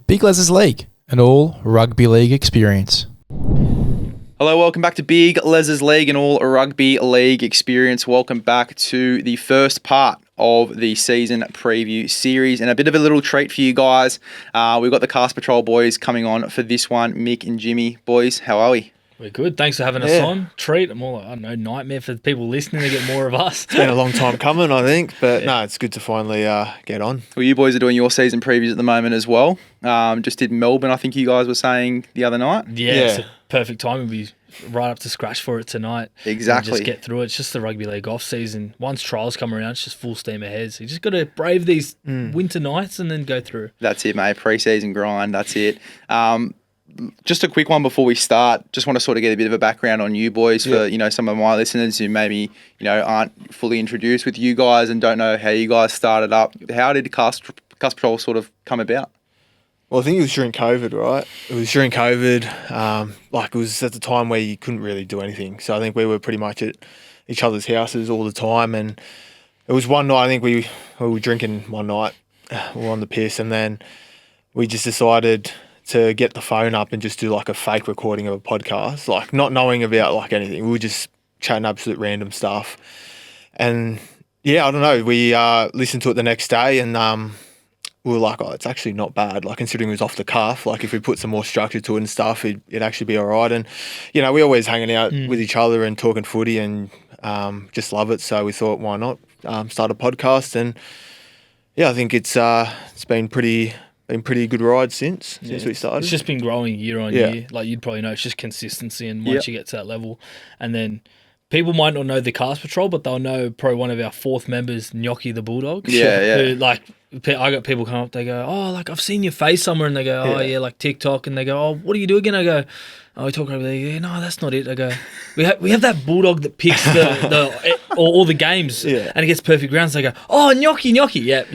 Big LEZ'S League, an all rugby league experience. Hello, welcome back to Big LEZ'S League, an all rugby league experience. Welcome back to the first part of the season preview series, and a bit of a little treat for you guys. We've got the Cast Patrol boys coming on for this one. Mick and Jimmy, boys, how are we? We're good. Thanks for having us on. Treat. More like, I don't know, nightmare for people listening to get more of us. It's been a long time coming, I think, but no, it's good to finally get on. Well, you boys are doing your season previews at the moment as well. Just did Melbourne, I think you guys were saying the other night. Yeah. It's a perfect time. We'll be right up to scratch for it tonight. Exactly. Just get through it. It's just the rugby league off season. Once trials come around, it's just full steam ahead. So you just got to brave these winter nights and then go through. That's it, mate. Pre-season grind. That's it. Just a quick one before we start. Just want to sort of get a bit of a background on you boys for, some of my listeners who maybe, aren't fully introduced with you guys and don't know how you guys started up. How did Cast Patrol sort of come about? Well, I think it was during COVID, right? It was during COVID. It was at the time where you couldn't really do anything. So I think we were pretty much at each other's houses all the time. And it was one night, I think we were drinking one night. We were on the piss, and then we just decided to get the phone up and just do like a fake recording of a podcast, like not knowing about like anything. We were just chatting absolute random stuff. And yeah, I don't know. We listened to it the next day, and we were like, oh, it's actually not bad. Like, considering it was off the cuff, like if we put some more structure to it and stuff, it'd actually be all right. And, we always hanging out with each other and talking footy and just love it. So we thought, why not start a podcast? And yeah, I think it's been pretty good ride since we started. It's just been growing year on year. Like you'd probably know, it's just consistency. And once you get to that level, and then people might not know the Cast Patrol, but they'll know probably one of our fourth members, Gnocchi the Bulldog. Yeah. Who, I got people come up, they go, oh, I've seen your face somewhere, and they go, oh, yeah, like TikTok, and they go, oh, what do you do again? I go, oh, we talk over there. Yeah, no, that's not it. I go, we have that Bulldog that picks all the games, and it gets perfect rounds. They go, oh, Gnocchi, yeah.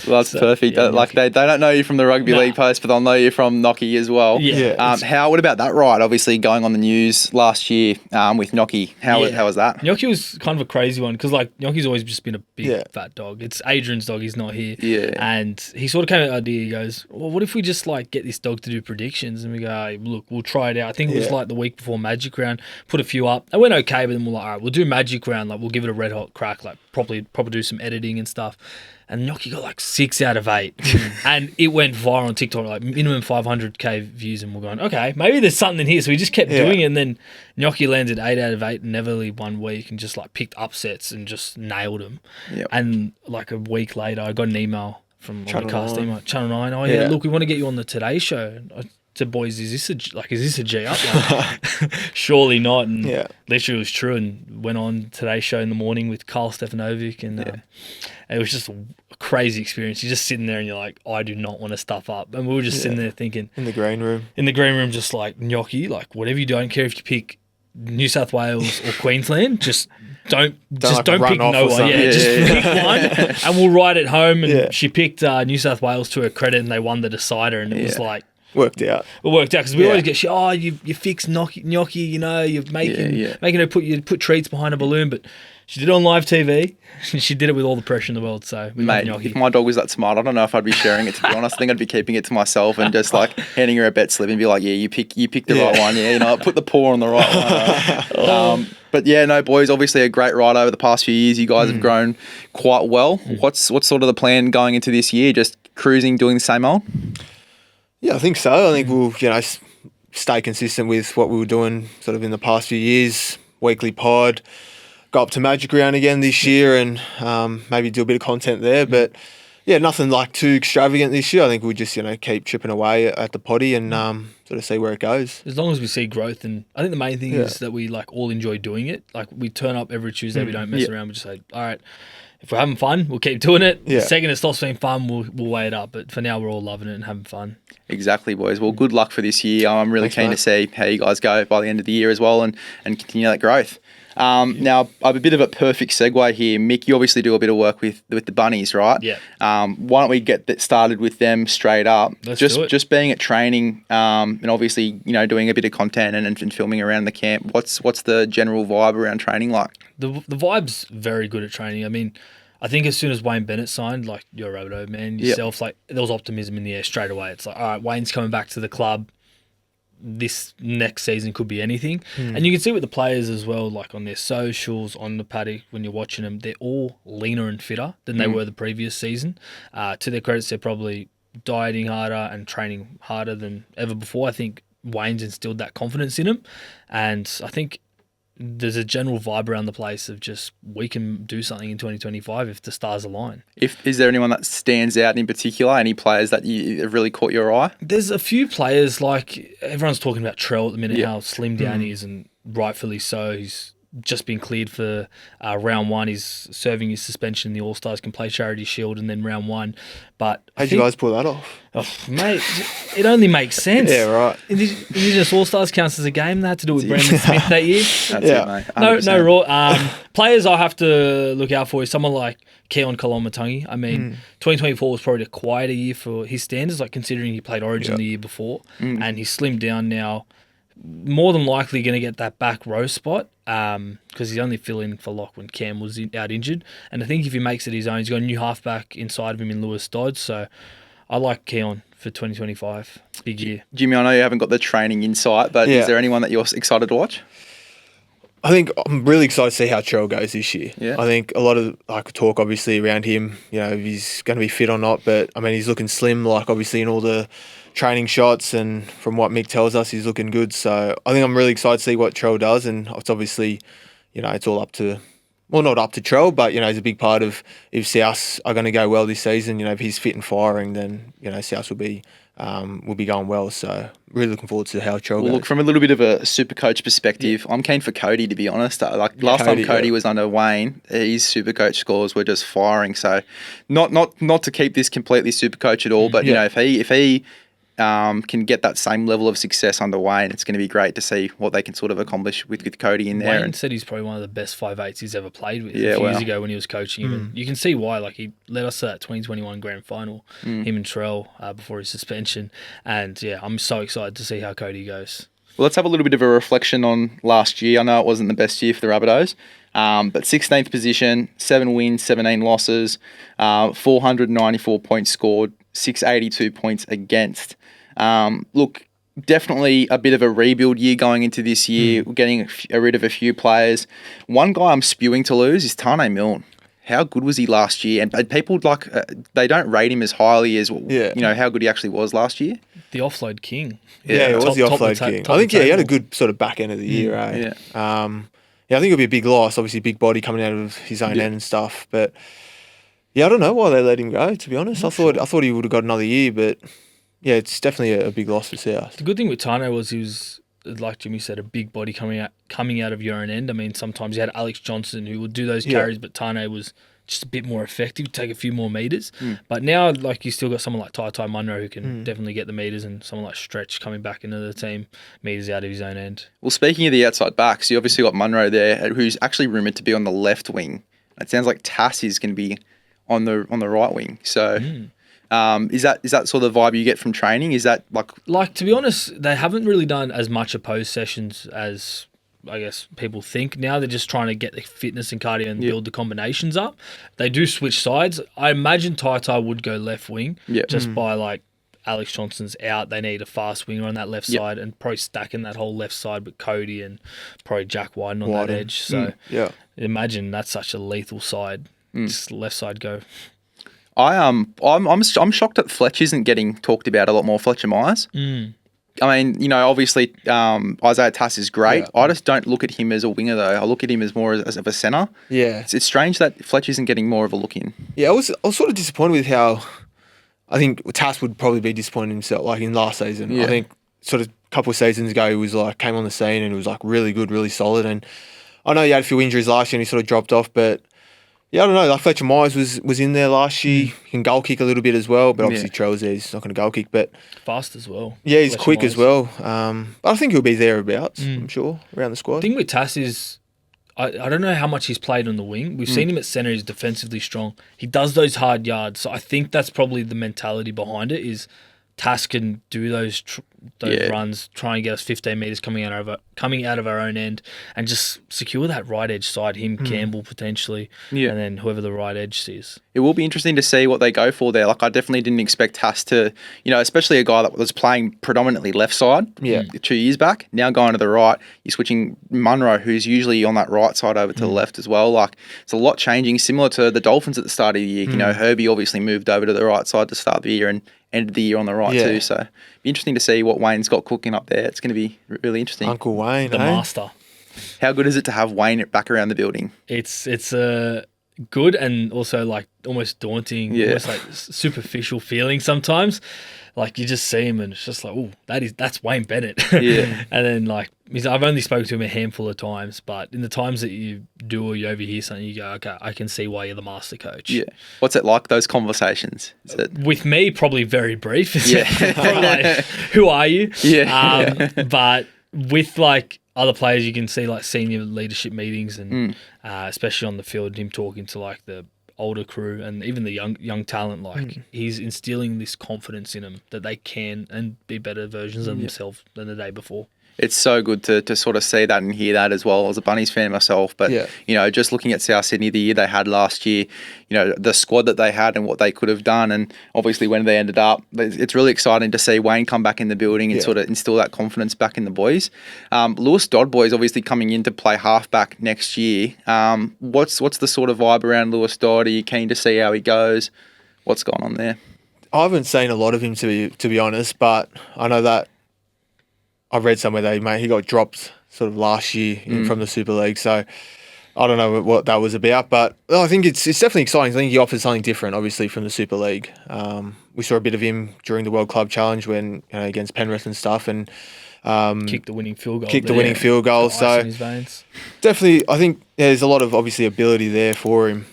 Well, that's perfect. They don't know you from the rugby league post, but they'll know you from Gnocchi as well. What about that ride? Obviously, going on the news last year with Gnocchi. How was that? Gnocchi was kind of a crazy one because Gnocchi's always just been a big fat dog. It's Adrian's dog. He's not here. Yeah. And he sort of came with the idea. He goes, well, what if we just get this dog to do predictions? And we go, hey, look, we'll try it out. I think it was the week before Magic Round. Put a few up. They went okay, but then we're like, all right, we'll do Magic Round. We'll give it a red hot crack. Probably do some editing and stuff. And Gnocchi got 6 out of 8. And it went viral on TikTok, minimum 500k views. And we're going, okay, maybe there's something here. So we just kept doing it. And then Gnocchi landed 8 out of 8 in Neverly 1 week and just picked upsets and just nailed them. Yep. And a week later, I got an email from the cast email, Channel 9. Oh, yeah, look, we want to get you on the Today Show. I said, boys, is this a G up? Surely not. And literally it was true, and went on Today's Show in the morning with Carl Stefanovic, and it was just a crazy experience. You're just sitting there and you're like, I do not want to stuff up. And we were just sitting there thinking. In the green room, just Gnocchi, whatever you do, I don't care if you pick New South Wales or Queensland, just don't pick no one. Just pick one, and we'll ride it home. And she picked New South Wales to her credit, and they won the decider, and it was worked out. It worked out because we always get you fix Gnocchi, you're making her put treats behind a balloon, but she did it on live TV. She did it with all the pressure in the world. So, mate, if my dog was that smart, I don't know if I'd be sharing it. To be honest, I think I'd be keeping it to myself and just handing her a bet slip and be like, "Yeah, you pick the right one. Yeah, put the paw on the right one." But yeah, no, boys. Obviously, a great ride over the past few years. You guys have grown quite well. What's sort of the plan going into this year? Just cruising, doing the same old. Yeah, I think so. I think we'll stay consistent with what we were doing sort of in the past few years. Weekly pod. Go up to Magic Round again this year and maybe do a bit of content there. But yeah, nothing too extravagant this year. I think we'll just keep chipping away at the potty and sort of see where it goes. As long as we see growth, and I think the main thing is that we all enjoy doing it. We turn up every Tuesday. We don't mess around. We just say, all right, if we're having fun, we'll keep doing it. The second it stops being fun, we'll weigh it up. But for now, we're all loving it and having fun. Exactly, boys. Well, good luck for this year. I'm really keen to see how you guys go by the end of the year as well and continue that growth. Now, I have a bit of a perfect segue here. Mick, you obviously do a bit of work with the bunnies, right? Yeah. Why don't we get that started with them straight up? Let's do it. Just being at training, and obviously, doing a bit of content and filming around the camp. What's the general vibe around training like? The vibe's very good at training. I mean, I think as soon as Wayne Bennett signed, like you're a Rabbitoh man yourself, like there was optimism in the air straight away. It's like, all right, Wayne's coming back to the club. This next season could be anything. And you can see with the players as well, like on their socials, on the paddock, when you're watching them, they're all leaner and fitter than they were the previous season. To their credits, they're probably dieting harder and training harder than ever before. I think Wayne's instilled that confidence in them. And I think there's a general vibe around the place of just we can do something in 2025 if the stars align. Is there anyone that stands out in particular? Any players that you have really caught your eye? There's a few players, like everyone's talking about Trell at the minute, how slim down he is, and rightfully so. He's just been cleared for round one. He's serving his suspension in the All-Stars, can play Charity Shield and then round one. But How'd you guys pull that off? Oh, mate, it only makes sense. Yeah, right. Indigenous All-Stars counts as a game. They had to do it with Brandon Smith that year. That's it, mate. 100%. No raw. Players I have to look out for is someone like Keon Kalamatangi. I mean, 2024 was probably a quieter year for his standards, like considering he played Origin the year before, and he's slimmed down now. More than likely going to get that back row spot because he's only filling for lock when Cam was out injured. And I think if he makes it his own, he's got a new halfback inside of him in Lewis Dodds. So I like Keon for 2025. Big year. Jimmy, I know you haven't got the training insight, but is there anyone that you're excited to watch? I think I'm really excited to see how Trell goes this year. Yeah. I think a lot of talk obviously around him, if he's going to be fit or not, but I mean, he's looking slim, like obviously in all the training shots, and from what Mick tells us, he's looking good. So I think I'm really excited to see what Trell does, and it's obviously, it's all up to, well, not up to Trell, but, he's a big part of if South are going to go well this season. If he's fit and firing, then, South will be going well. So really looking forward to how Trell goes. Look, from a little bit of a super coach perspective, I'm keen for Cody, to be honest. Last time Cody was under Wayne, his super coach scores were just firing. So not to keep this completely super coach at all, but if he can get that same level of success under Wayne, it's going to be great to see what they can sort of accomplish with Cody in there. Wayne said he's probably one of the best 5'8" he's ever played with a few years ago when he was coaching him. And you can see why. Like, he led us to that 2021 grand final, him and Trell, before his suspension. And, I'm so excited to see how Cody goes. Well, let's have a little bit of a reflection on last year. I know it wasn't the best year for the Rabbitohs, but 16th position, 7 wins, 17 losses, 494 points scored, 682 points against. Look, definitely a bit of a rebuild year going into this year. We're getting rid of a few players. One guy I'm spewing to lose is Tane Milne. How good was he last year? And people they don't rate him as highly as how good he actually was last year. The offload king. Yeah, he was the offload king. I think he had a good sort of back end of the year. Yeah. I think it'll be a big loss. Obviously, big body coming out of his own end and stuff. But I don't know why they let him go. To be honest, I thought he would have got another year, but. Yeah, it's definitely a big loss for South. The good thing with Tane was he was, like Jimmy said, a big body coming out of your own end. I mean, sometimes you had Alex Johnson who would do those carries, but Tane was just a bit more effective, take a few more metres. But now, like, you still got someone like Tai Munro who can definitely get the metres, and someone like Stretch coming back into the team, metres out of his own end. Well, speaking of the outside backs, you obviously got Munro there, who's actually rumoured to be on the left wing. It sounds like Tass is going to be on the right wing. So... Is that sort of vibe you get from training? Is that like to be honest, they haven't really done as much opposed sessions as I guess people think. Now they're just trying to get the fitness and cardio and build the combinations up. They do switch sides. I imagine Tai would go left wing just by like Alex Johnson's out. They need a fast winger on that left side and probably stacking that whole left side with Cody and probably Jack Wyden on that edge. So imagine that's such a lethal side. Just left side go. I'm shocked that Fletch isn't getting talked about a lot more. Fletcher Myers. I mean, obviously Isaiah Tass is great. I just don't look at him as a winger though. I look at him as more as of a centre. Yeah, it's strange that Fletch isn't getting more of a look in. Yeah, I was sort of disappointed with how I think Tass would probably be disappointed himself. Like in last season, I think sort of a couple of seasons ago he was like came on the scene and it was like really good, really solid. And I know he had a few injuries last year and he sort of dropped off, but. Yeah, I don't know. Like Fletcher Myers was in there last year. He can goal kick a little bit as well, but obviously Trell's there. He's not going to goal kick, but fast as well. Yeah, he's Fletcher quick Myers as well. But I think he'll be thereabouts. I'm sure around the squad. The thing with Tass is, I don't know how much he's played on the wing. We've seen him at centre. He's defensively strong. He does those hard yards, so I think that's probably the mentality behind it. Is Tass can do those those runs, try and get us 15 metres coming out of our own end, and just secure that right edge side, him, Campbell potentially, and then whoever the right edge is. It will be interesting to see what they go for there. Like, I definitely didn't expect Haas to, especially a guy that was playing predominantly left side 2 years back, now going to the right. You're switching Munro, who's usually on that right side, over to the left as well. Like, it's a lot changing, similar to the Dolphins at the start of the year. Herbie obviously moved over to the right side to start the year and ended the year on the right too. So it'll be interesting to see what Wayne's got cooking up there. It's going to be really interesting. Uncle Wayne, The master. How good is it to have Wayne back around the building? It's good and also like almost daunting, almost like superficial feeling sometimes. Like you just see him and it's just like, oh, that's Wayne Bennett. Yeah. And then like I've only spoken to him a handful of times, but in the times that you do or you overhear something, you go, okay, I can see why you're the master coach. Yeah. What's it like, those conversations? Is it... With me, probably very brief. Yeah. Probably like, who are you? Yeah. But with like other players, you can see like senior leadership meetings and especially on the field, him talking to like the older crew and even the young talent, like he's instilling this confidence in them that they can and be better versions of themselves than the day before. It's so good to sort of see that and hear that as well. I was a Bunnies fan myself, but just looking at South Sydney the year they had last year, the squad that they had and what they could have done, and obviously when they ended up, it's really exciting to see Wayne come back in the building and sort of instill that confidence back in the boys. Lewis Dodd boys obviously coming in to play halfback next year. What's the sort of vibe around Lewis Dodd? Are you keen to see how he goes? What's going on there? I haven't seen a lot of him to be honest, but I know that I've read somewhere that he got dropped sort of last year from the Super League, so I don't know what that was about, but I think it's definitely exciting. I think he offers something different, obviously, from the Super League. We saw a bit of him during the World Club Challenge when against Penrith and stuff, and kicked the winning field goal. So in his veins. Definitely, I think there's a lot of obviously ability there for him.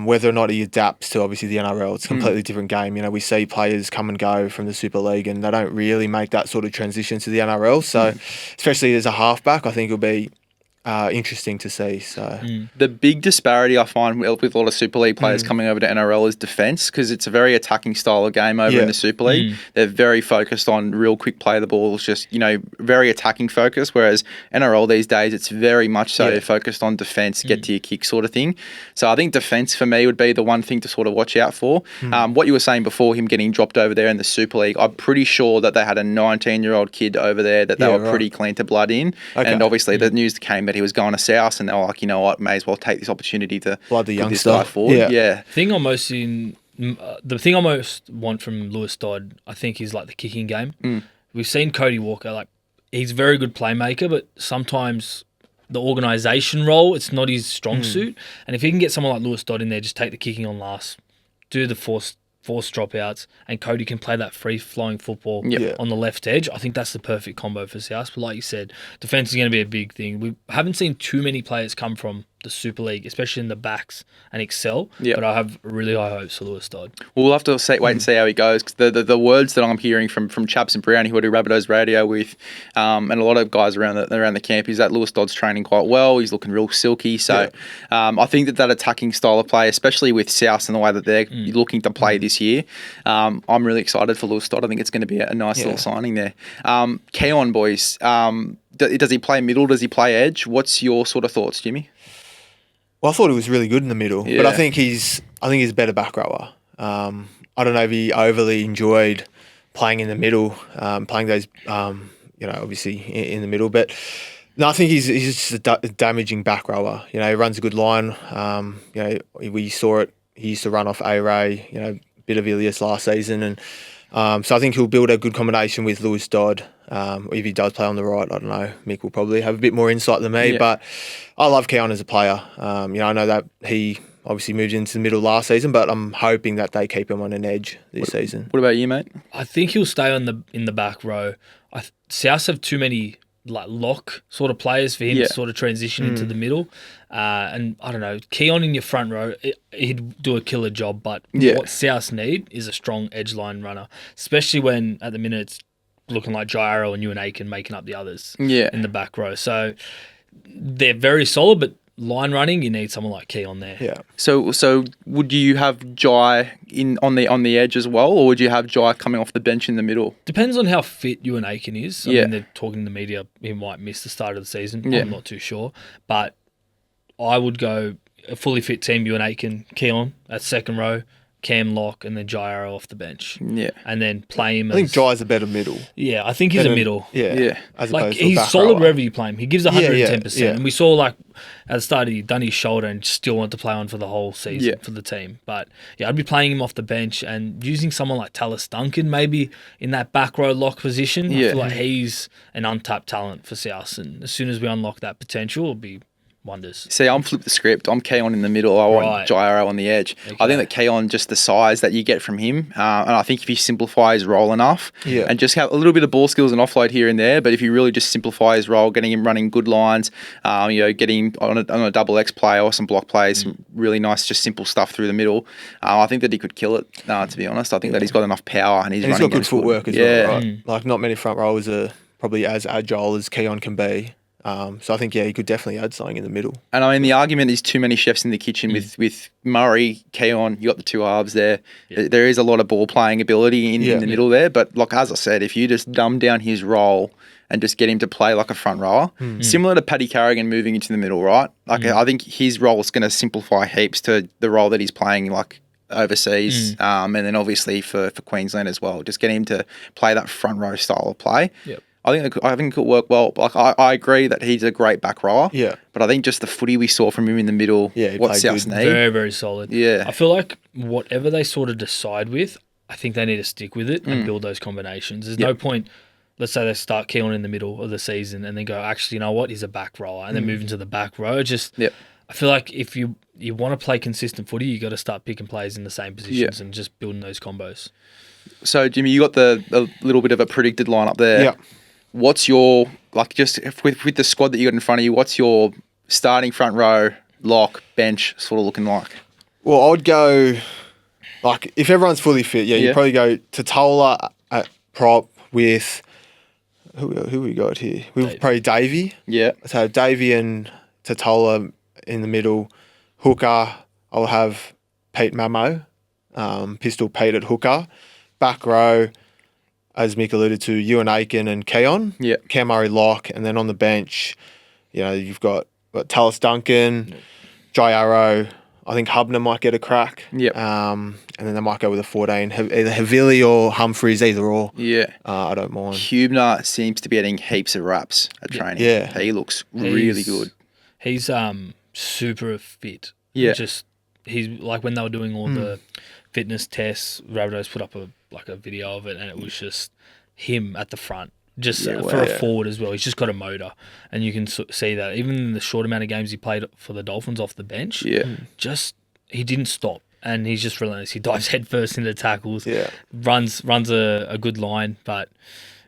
Whether or not he adapts to obviously the NRL, it's a completely different game. We see players come and go from the Super League, and they don't really make that sort of transition to the NRL. So, especially as a halfback, I think it'll be interesting to see. So the big disparity I find with a lot of Super League players coming over to NRL is defence, because it's a very attacking style of game over in the Super League. They're very focused on real quick play the ball. It's just very attacking focus, whereas NRL these days it's very much so focused on defence, get to your kick sort of thing. So I think defence for me would be the one thing to sort of watch out for. What you were saying before, him getting dropped over there in the Super League, I'm pretty sure that they had a 19-year-old kid over there that they were pretty clean to blood in, and obviously the news came that he was going to South, and they were like, you know what, may as well take this opportunity to blood the put this guy forward. The thing I most want from Lewis Dodd, I think, is like the kicking game. We've seen Cody Walker, like he's a very good playmaker, but sometimes the organisation role, it's not his strong suit. And if he can get someone like Lewis Dodd in there, just take the kicking on last, do the forced dropouts, and Cody can play that free-flowing football on the left edge, I think that's the perfect combo for South. But like you said, defence is going to be a big thing. We haven't seen too many players come from the Super League, especially in the backs, and excel. But I have really high hopes for Lewis Dodd. We'll have to wait and see how he goes. Cause the words that I'm hearing from Chaps and Brownie, who I do Rabbitohs radio with, and a lot of guys around the camp, is that Lewis Dodd's training quite well. He's looking real silky. So I think that attacking style of play, especially with South and the way that they're looking to play this year, I'm really excited for Lewis Dodd. I think it's going to be a nice little signing there. Keon, boys, does he play middle? Does he play edge? What's your sort of thoughts, Jimmy? Well, I thought he was really good in the middle, but I think he's a better back rower. I don't know if he overly enjoyed playing in the middle, playing those, obviously in the middle. But no, I think he's just a damaging back rower. He runs a good line. We saw it. He used to run off A-Ray, bit of Ilias last season, and so I think he'll build a good combination with Lewis Dodd. If he does play on the right, I don't know. Mick will probably have a bit more insight than me, but I love Keon as a player. I know that he obviously moved into the middle last season, but I'm hoping that they keep him on an edge this season. What about you, mate? I think he'll stay in the back row. South have too many like lock sort of players for him to sort of transition into the middle. And I don't know, Keon in your front row, he'd do a killer job, but what South need is a strong edge line runner, especially when at the minute it's looking like Jairo and Ewan Aiken making up the others in the back row. So they're very solid, but line running, you need someone like Keon there. Yeah. So would you have Jai on the edge as well, or would you have Jai coming off the bench in the middle? Depends on how fit Ewan Aiken is. I Yeah. mean, they're talking in the media, he might miss the start of the season. Yeah. I'm not too sure. But I would go a fully fit team, Ewan Aiken, Keon at second row, Cam Lock, and then Jai Arrow off the bench. Yeah. And then play him I think as... Jai's a better middle. Yeah, I think he's a than- middle. Yeah. Yeah. As Like, opposed to a he's back solid rower. wherever you play him. He gives 110%. yeah. And we saw, like, at the start, he done his shoulder and still wanted to play on for the whole season Yeah. for the team. But, yeah, I'd be playing him off the bench and using someone like Tallis Duncan maybe in that back row lock position. Yeah. I feel like he's an untapped talent for South. And as soon as we unlock that potential, it'll be wonders. See, I'm flip the script. I'm Keon in the middle. I want Right. Jairo on the edge. Okay. I think that Keon, just the size that you get from him, and I think if you simplify his role enough, Yeah. and just have a little bit of ball skills and offload here and there, but if you really just simplify his role, getting him running good lines, getting him on a double X play or some block plays, some really nice, just simple stuff through the middle, I think that he could kill it. To be honest, I think that he's got enough power and he's And he's running got good game's footwork as Yeah. well, right? Like, not many front rowers are probably as agile as Keon can be. So I think, he could definitely add something in the middle. And I mean, the argument is too many chefs in the kitchen with Murray, Keon. You got the two halves there. Yeah. There is a lot of ball playing ability in the middle there. But like as I said, if you just dumb down his role and just get him to play like a front rower, similar to Paddy Carrigan moving into the middle, right? Like I think his role is going to simplify heaps to the role that he's playing, like overseas, and then obviously for Queensland as well. Just get him to play that front row style of play. Yep. I think it could work well. Like I agree that he's a great back rower. Yeah. But I think just the footy we saw from him in the middle, Yeah, he what played South's good. need. Very, very solid. Yeah. I feel like whatever they sort of decide with, I think they need to stick with it and build those combinations. There's no point, let's say they start Keelan in the middle of the season and then go, actually, you know what, he's a back rower, and then move into the back row. I feel like if you want to play consistent footy, you got to start picking players in the same positions and just building those combos. So, Jimmy, you got a little bit of a predicted lineup there. Yeah. What's your, like, just with the squad that you got in front of you, what's your starting front row, lock, bench sort of looking like? Well, I'd go, like, if everyone's fully fit, you'd probably go to Tola at prop with, who we got here? We've probably Davey. Yeah. So Davey and Totola in the middle. Hooker, I'll have Pete Mamo, Pistol Pete at hooker. Back row, as Mick alluded to, Ewan Aiken and Keon. Yeah. Cam Murray lock. And then on the bench, you've got Tallis Duncan, Jai Arrow. I think Hubner might get a crack. Yep. And then they might go with a 14. Either Havili or Humphreys, either or. Yeah. I don't mind. Hubner seems to be getting heaps of raps at training. Yeah. He looks really good. He's super fit. Yeah. Just he's like when they were doing all the fitness tests, Rabbitohs put up a video of it, and it was just him at the front. Just for a forward as well. He's just got a motor, and you can see that even in the short amount of games he played for the Dolphins off the bench. Yeah. Just he didn't stop, and he's just relentless. He dives headfirst into tackles. Yeah. Runs a good line, but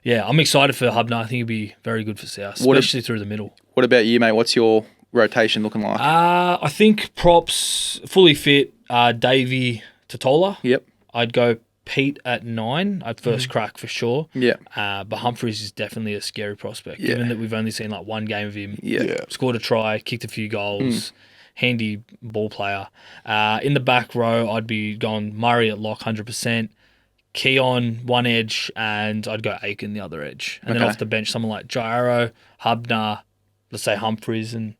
yeah, I'm excited for Hubner. I think he'll be very good for South, especially through the middle. What about you, mate? What's your rotation looking like? I think props fully fit. Davey Totola. Yep. I'd go Pete at 9 at first crack for sure. Yeah. But Humphreys is definitely a scary prospect, Yeah. given that we've only seen like one game of him. Yeah. Scored a try, kicked a few goals, handy ball player. In the back row, I'd be going Murray at lock 100%. Keon one edge, and I'd go Aiken the other edge. And then Okay. off the bench, someone like Jairo, Hubner, let's say Humphreys, and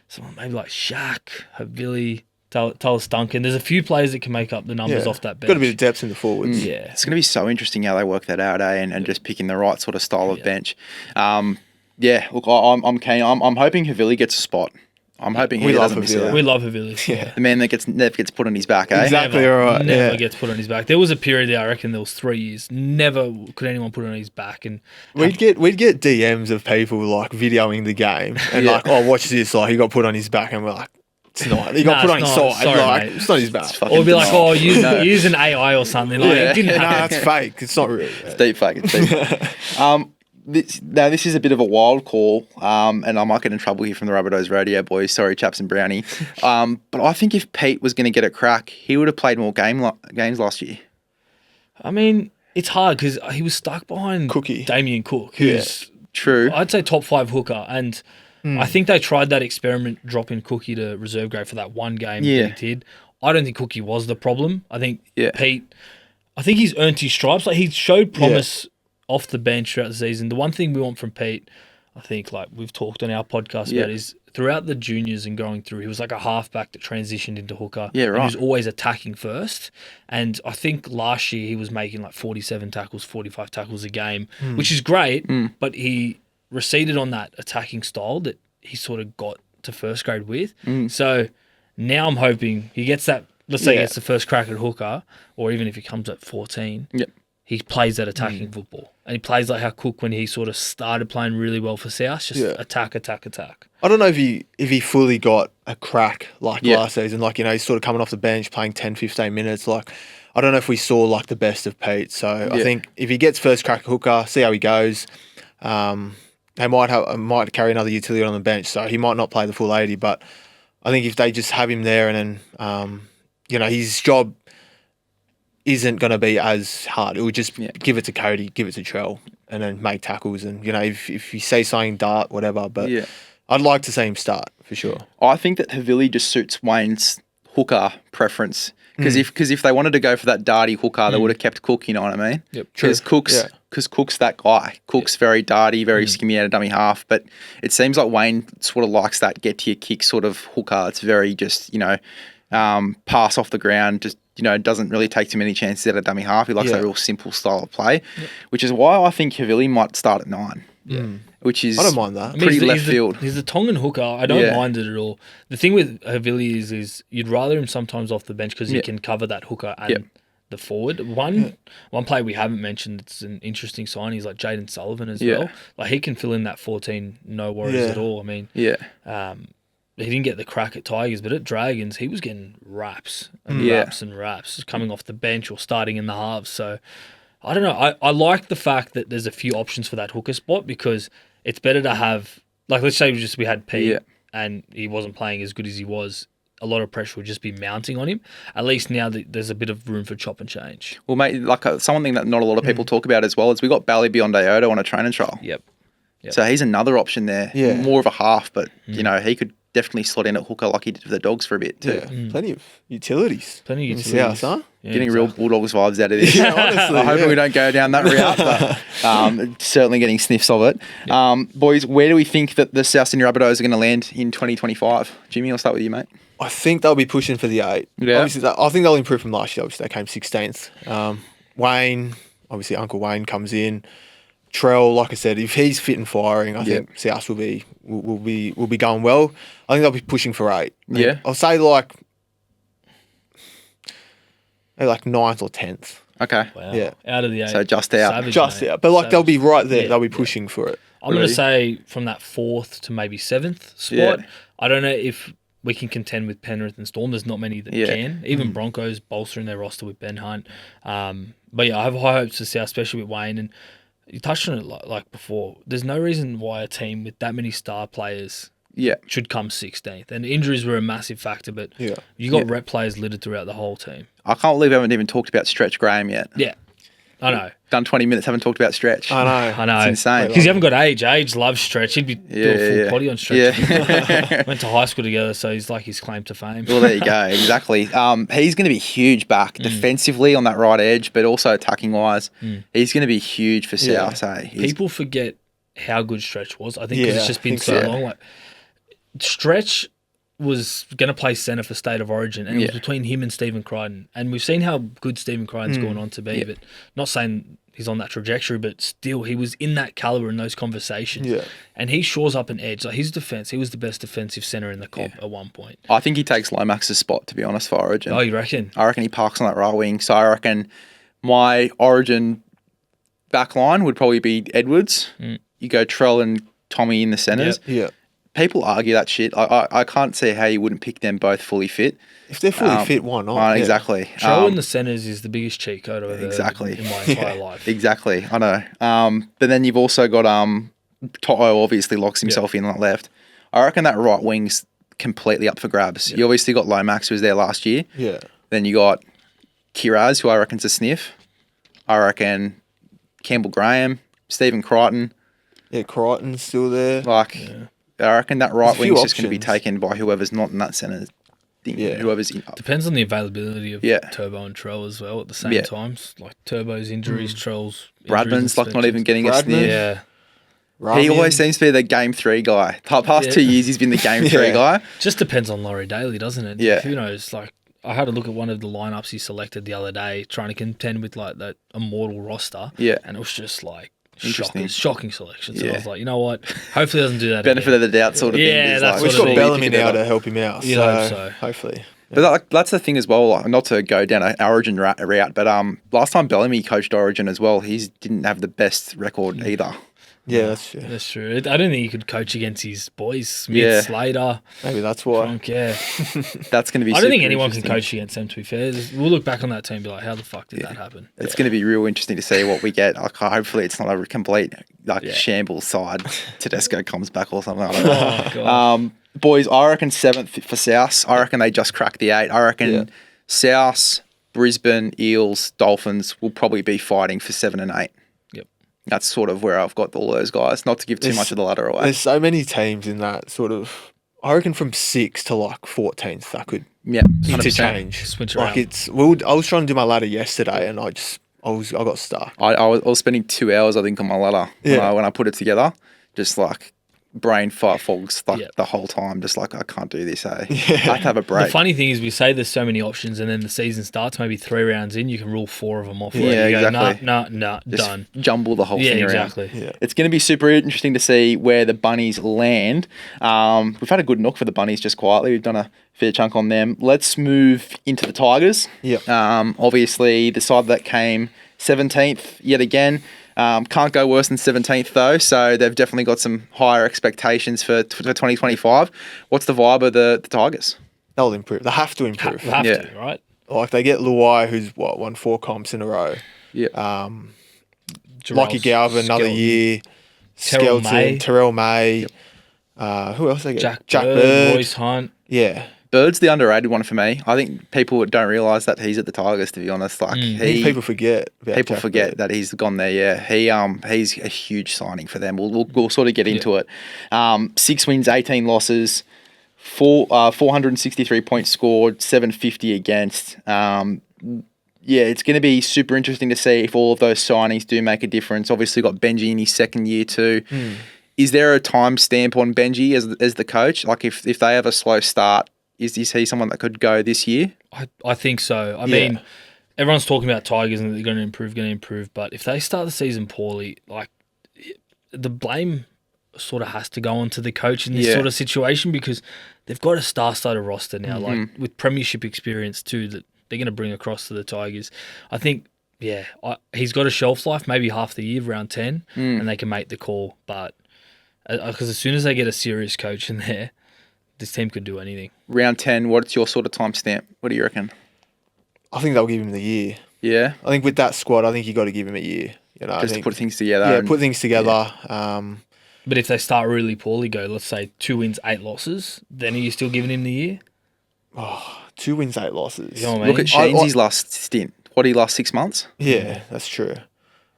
someone maybe like Shaq, Havili, Tallis Duncan. There's a few players that can make up the numbers off that bench. Got a bit of depth in the forwards. Yeah. It's going to be so interesting how they work that out, and just picking the right sort of style of bench. Look, I'm keen. I'm hoping Havili gets a spot. I'm hoping he We love doesn't miss Havili. out. We love Havili. Yeah. The man that never gets put on his back, eh? Exactly. Never, right, never yeah. gets put on his back. There was a period there, I reckon there was 3 years. Never could anyone put it on his back. And We'd get DMs of people like videoing the game and like, oh, watch this, like he got put on his back, and we're like, it's not. He got put on it's his not. side, Sorry, like mate. it's not his back. fucking or be like, denial. oh, use an AI or something. Like, it didn't Nah, happen. it's fake. It's not real. It's deep fake. It's deep. This is a bit of a wild call, and I might get in trouble here from the Rabbitohs radio boys. Sorry, chaps and Brownie. But I think if Pete was going to get a crack, he would have played more games last year. I mean, it's hard because he was stuck behind Cookie. Damien Cook, who's True. I'd say top 5 hooker, and I think they tried that experiment, dropping Cookie to reserve grade for that one game Yeah. that he did. I don't think Cookie was the problem. I think Yeah. Pete, I think he's earned his stripes. Like, he showed promise off the bench throughout the season. The one thing we want from Pete, I think, like we've talked on our podcast about, is throughout the juniors and going through, he was like a halfback that transitioned into hooker. Yeah, And right. he was always attacking first. And I think last year he was making like 47 tackles, 45 tackles a game, which is great, but he receded on that attacking style that he sort of got to first grade with. So now I'm hoping he gets that, let's say he gets the first crack at hooker, or even if he comes at 14, he plays that attacking football. And he plays like how Cook, when he sort of started playing really well for South, just attack. I don't know if he fully got a crack like last season. Like, you know, he's sort of coming off the bench playing 10, 15 minutes. Like, I don't know if we saw like the best of Pete. So I think if he gets first crack at hooker, see how he goes. They might carry another utility on the bench, so he might not play the full 80. But I think if they just have him there, and then you know, his job isn't going to be as hard. It would just give it to Cody, give it to Trell, and then make tackles. And you know, if you say something, dart, whatever. But I'd like to see him start for sure. I think that Havili just suits Wayne's hooker preference. Because if they wanted to go for that darty hooker, they would have kept Cook. You know what I mean? Yep. Because Cook's that guy. Cook's very darty, very skimmy out of dummy half. But it seems like Wayne sort of likes that get to your kick sort of hooker. It's very just, you know, pass off the ground. Just, you know, doesn't really take too many chances out of dummy half. He likes that real simple style of play, which is why I think Havili might start at 9. Which is, I don't mind that. I mean, pretty left field. He's the Tongan hooker. I don't mind it at all. The thing with Havili is you'd rather him sometimes off the bench because he can cover that hooker and the forward. One player we haven't mentioned, it's an interesting sign. He's like Jaden Sullivan as well. Like, he can fill in that 14, no worries at all. I mean, he didn't get the crack at Tigers, but at Dragons, he was getting raps and raps coming off the bench or starting in the halves. So I don't know. I like the fact that there's a few options for that hooker spot, because it's better to have, like, let's say we had Pete and he wasn't playing as good as he was. A lot of pressure would just be mounting on him. At least now that there's a bit of room for chop and change. Well, mate, like something that not a lot of people talk about as well is we got Bally Beyond Aodo on a training trial. Yep. So he's another option there. Yeah. More of a half, but, you know, he could definitely slot in at hooker like he did for the Dogs for a bit too. Yeah, plenty of utilities. Plenty of in utilities. South, huh? Yeah, Getting real Bulldogs vibes out of this. Honestly, I'm hoping we don't go down that route, but certainly getting sniffs of it. Boys, where do we think that the South Sydney Rabbitohs are going to land in 2025? Jimmy, I'll start with you, mate. I think they'll be pushing for the 8. Yeah. Obviously, I think they'll improve from last year. Obviously, they came 16th. Wayne, obviously, Uncle Wayne comes in. Trell, like I said, if he's fit and firing, I think South will be going well. I think they'll be pushing for 8. Yeah. I'll say like 9th or 10th. Okay. Wow. Yeah. Out of the 8. So just out. Savage, Just mate. out. But like they'll be right there. Yeah. They'll be pushing for it. I'm going Really? to say from that 4th to maybe 7th spot. Yeah. I don't know if we can contend with Penrith and Storm. There's not many that can. Even Broncos bolstering their roster with Ben Hunt. But yeah, I have high hopes for South, especially with Wayne. And you touched on it like before. There's no reason why a team with that many star players should come 16th. And injuries were a massive factor, but you got rep players littered throughout the whole team. I can't believe we haven't even talked about Stretch Graham yet. Yeah, I know. Done 20 minutes, haven't talked about Stretch. I know. It's insane. Because you haven't got age. Age loves Stretch. He'd be doing full potty on Stretch. Yeah. Went to high school together, so he's like his claim to fame. Well, there you go. Exactly. He's going to be huge back defensively on that right edge, but also attacking wise. He's going to be huge for South. Hey? People forget how good Stretch was. I think because it's Yeah, just been I think so so. long. Like, Stretch was going to play centre for State of Origin, and it was between him and Stephen Crichton. And we've seen how good Stephen Crichton's gone on to be, but not saying he's on that trajectory, but still he was in that calibre in those conversations. Yeah. And he shores up an edge. Like, his defence, he was the best defensive centre in the comp at one point. I think he takes Lomax's spot, to be honest, for Origin. Oh, you reckon? I reckon he parks on that right wing. So I reckon my Origin back line would probably be Edwards. You go Trell and Tommy in the centres. Yeah. People argue that shit. I can't see how you wouldn't pick them both fully fit. If they're fully fit, why not? Exactly. Trell in the centres is the biggest cheat code I've ever Exactly. heard in my entire life. Exactly. I know. But then you've also got Toto obviously locks himself in on that left. I reckon that right wing's completely up for grabs. You obviously got Lomax, who was there last year. Yeah. Then you got Kiraz, who I reckon's a sniff. I reckon Campbell Graham, Stephen Crichton. Yeah, Crichton's still there. I reckon that right There's a few wing's just going to be options. taken by whoever's not in that centre thing. Yeah. Whoever's in. Depends on the availability of Yeah. Turbo and Trell as well at the same Yeah. times. Like Turbo's injuries, Trell's injuries Bradman's and like not even getting a Bradman? sniff. Yeah. He always Ramian. seems to be the game 3 guy. The past Yeah. 2 years, he's been the game 3 Yeah. guy. Just depends on Laurie Daly, doesn't it? Yeah. Who knows? Like, I had a look at one of the lineups he selected the other day, trying to contend with like that immortal roster. Yeah. And it was just like Interesting. shocking selections. And Yeah. I was like, you know what? Hopefully, it doesn't do that. Benefit again. of the doubt sort of Yeah, thing. Is that's like, We've sort got of Bellamy pick it now up. to help him out. You'd so, hope so. hopefully. But that's the thing as well, like, not to go down an Origin route, but last time Bellamy coached Origin as well, he didn't have the best record either. Yeah, that's true. That's true. I don't think he could coach against his boys, Smith, Yeah. Slater, Maybe that's why. Cronk, yeah. That's going to be I don't think super anyone can interesting. coach against them, to be fair. We'll look back on that team and be like, how the fuck did that happen? It's going to be real interesting to see what we get. Like, hopefully it's not a complete shambles side. Tedesco comes back or something. I don't know. Oh, God. Boys, I reckon 7th for South. I reckon they just cracked the 8. I reckon South, Brisbane, Eels, Dolphins will probably be fighting for 7 and 8. Yep. That's sort of where I've got all those guys. Not to give too There's- much of the ladder away. There's so many teams in that sort of. I reckon from 6th to like 14th, that could Yeah, 100%. interchange. Switch Like around. I was trying to do my ladder yesterday, and I got stuck. I was spending 2 hours, I think, on my ladder when I put it together. Just like brain fogs like the whole time. Just like, I can't do this, eh? I have to have a The break. funny thing is, we say there's so many options, and then the season starts, maybe 3 rounds in, you can rule 4 of them off. Yeah, You go, exactly. Nah, Just done. jumble the whole Yeah, thing around. exactly. Yeah. It's going to be super interesting to see where the Bunnies land. We've had a good knock for the Bunnies just quietly. We've done a fair chunk on them. Let's move into the Tigers. Yep. Obviously, the side that came 17th yet again. Can't go worse than 17th though, so they've definitely got some higher expectations for 2025. What's the vibe of the Tigers? They'll improve. They have to improve. Have Yeah. to, right? Like they get Luai, who's won 4 comps in a row. Yeah. Lockie Galvin, another Skelton, year. Terrell Skelton, May. Terrell May. Who else they get? Jack Bird, Royce Hunt. Yeah. Bird's the underrated one for me. I think people don't realise that he's at the Tigers, to be honest. Like I think people forget. About People Jack forget Bird. that he's gone there. Yeah, he's a huge signing for them. We'll sort of get into it. 6 wins, 18 losses, 463 points scored, 750 against. It's going to be super interesting to see if all of those signings do make a difference. Obviously, got Benji in his second year too. Is there a time stamp on Benji as the coach? Like if they have a slow start, is he someone that could go this year? I think so. I mean, everyone's talking about Tigers and they're going to improve. But if they start the season poorly, like the blame sort of has to go onto the coach in this sort of situation because they've got a star-studded roster now, like with premiership experience too, that they're going to bring across to the Tigers. I think, he's got a shelf life, maybe half the year, around 10, and they can make the call. But because as soon as they get a serious coach in there, this team could do anything. Round 10, what's your sort of time stamp? What do you reckon? I think they'll give him the year. Yeah? I think with that squad, I think you got to give him a year. You know, Just I to think, put things together. yeah, and- put things together. But if they start really poorly, let's say 2 wins, 8 losses, then are you still giving him the year? 2 wins, 8 losses. You know what I Look mean? at Shainesy's last stint. What, he last 6 months? Yeah, that's true.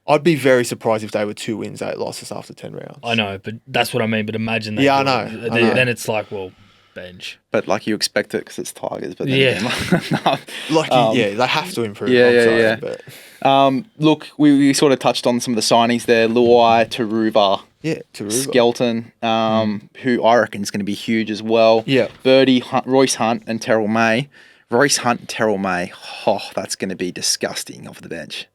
I'd be very surprised if they were 2 wins, 8 losses after 10 rounds. I know, but that's what I mean. But imagine that. Yeah, I know. Then it's like, well, bench. But like you expect it because it's Tigers. But then Yeah. again, no. They have to improve. Yeah, I'm yeah, sorry, yeah. But Look, we sort of touched on some of the signings there. Luai, Taruva, yeah, Taruva. Skelton, who I reckon is going to be huge as well. Yeah. Birdie, Royce Hunt, and Terrell May. Royce Hunt and Terrell May. Oh, that's going to be disgusting off the bench.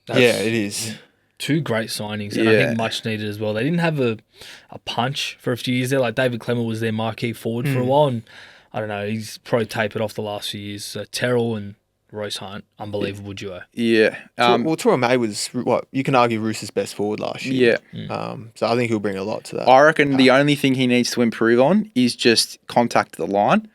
Yeah, it is. 2 great signings, and I Yeah. think much needed as well. They didn't have a punch for a few years there. Like David Clemmer was their marquee forward for a while, and I don't know, he's probably tapered off the last few years. So Terrell and Royce Hunt, unbelievable duo. Yeah. Terrell May was what you can argue Roos's best forward last year. Yeah. So I think he'll bring a lot to that. I reckon the only thing he needs to improve on is just contact at the line.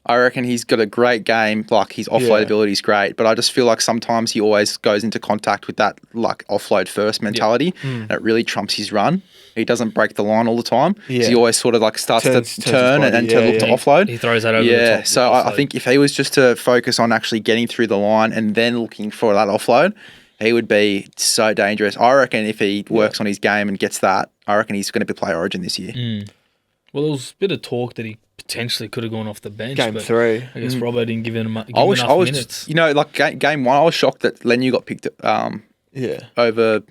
I reckon he's got a great game. Like his offload ability is great, but I just feel like sometimes he always goes into contact with that like offload first mentality. And it really trumps his run. He doesn't break the line all the time. Yeah. He always sort of like starts Turns to his turn body, and to look to offload. He throws that over the Yeah, top. so I think if he was just to focus on actually getting through the line and then looking for that offload, he would be so dangerous. I reckon if he works on his game and gets that, I reckon he's going to be play Origin this year. Well, there was a bit of talk that he potentially could have gone off the bench. Game but 3. I guess Robbo didn't give him enough I was minutes. just, like game 1, I was shocked that Lenu got picked Yeah. over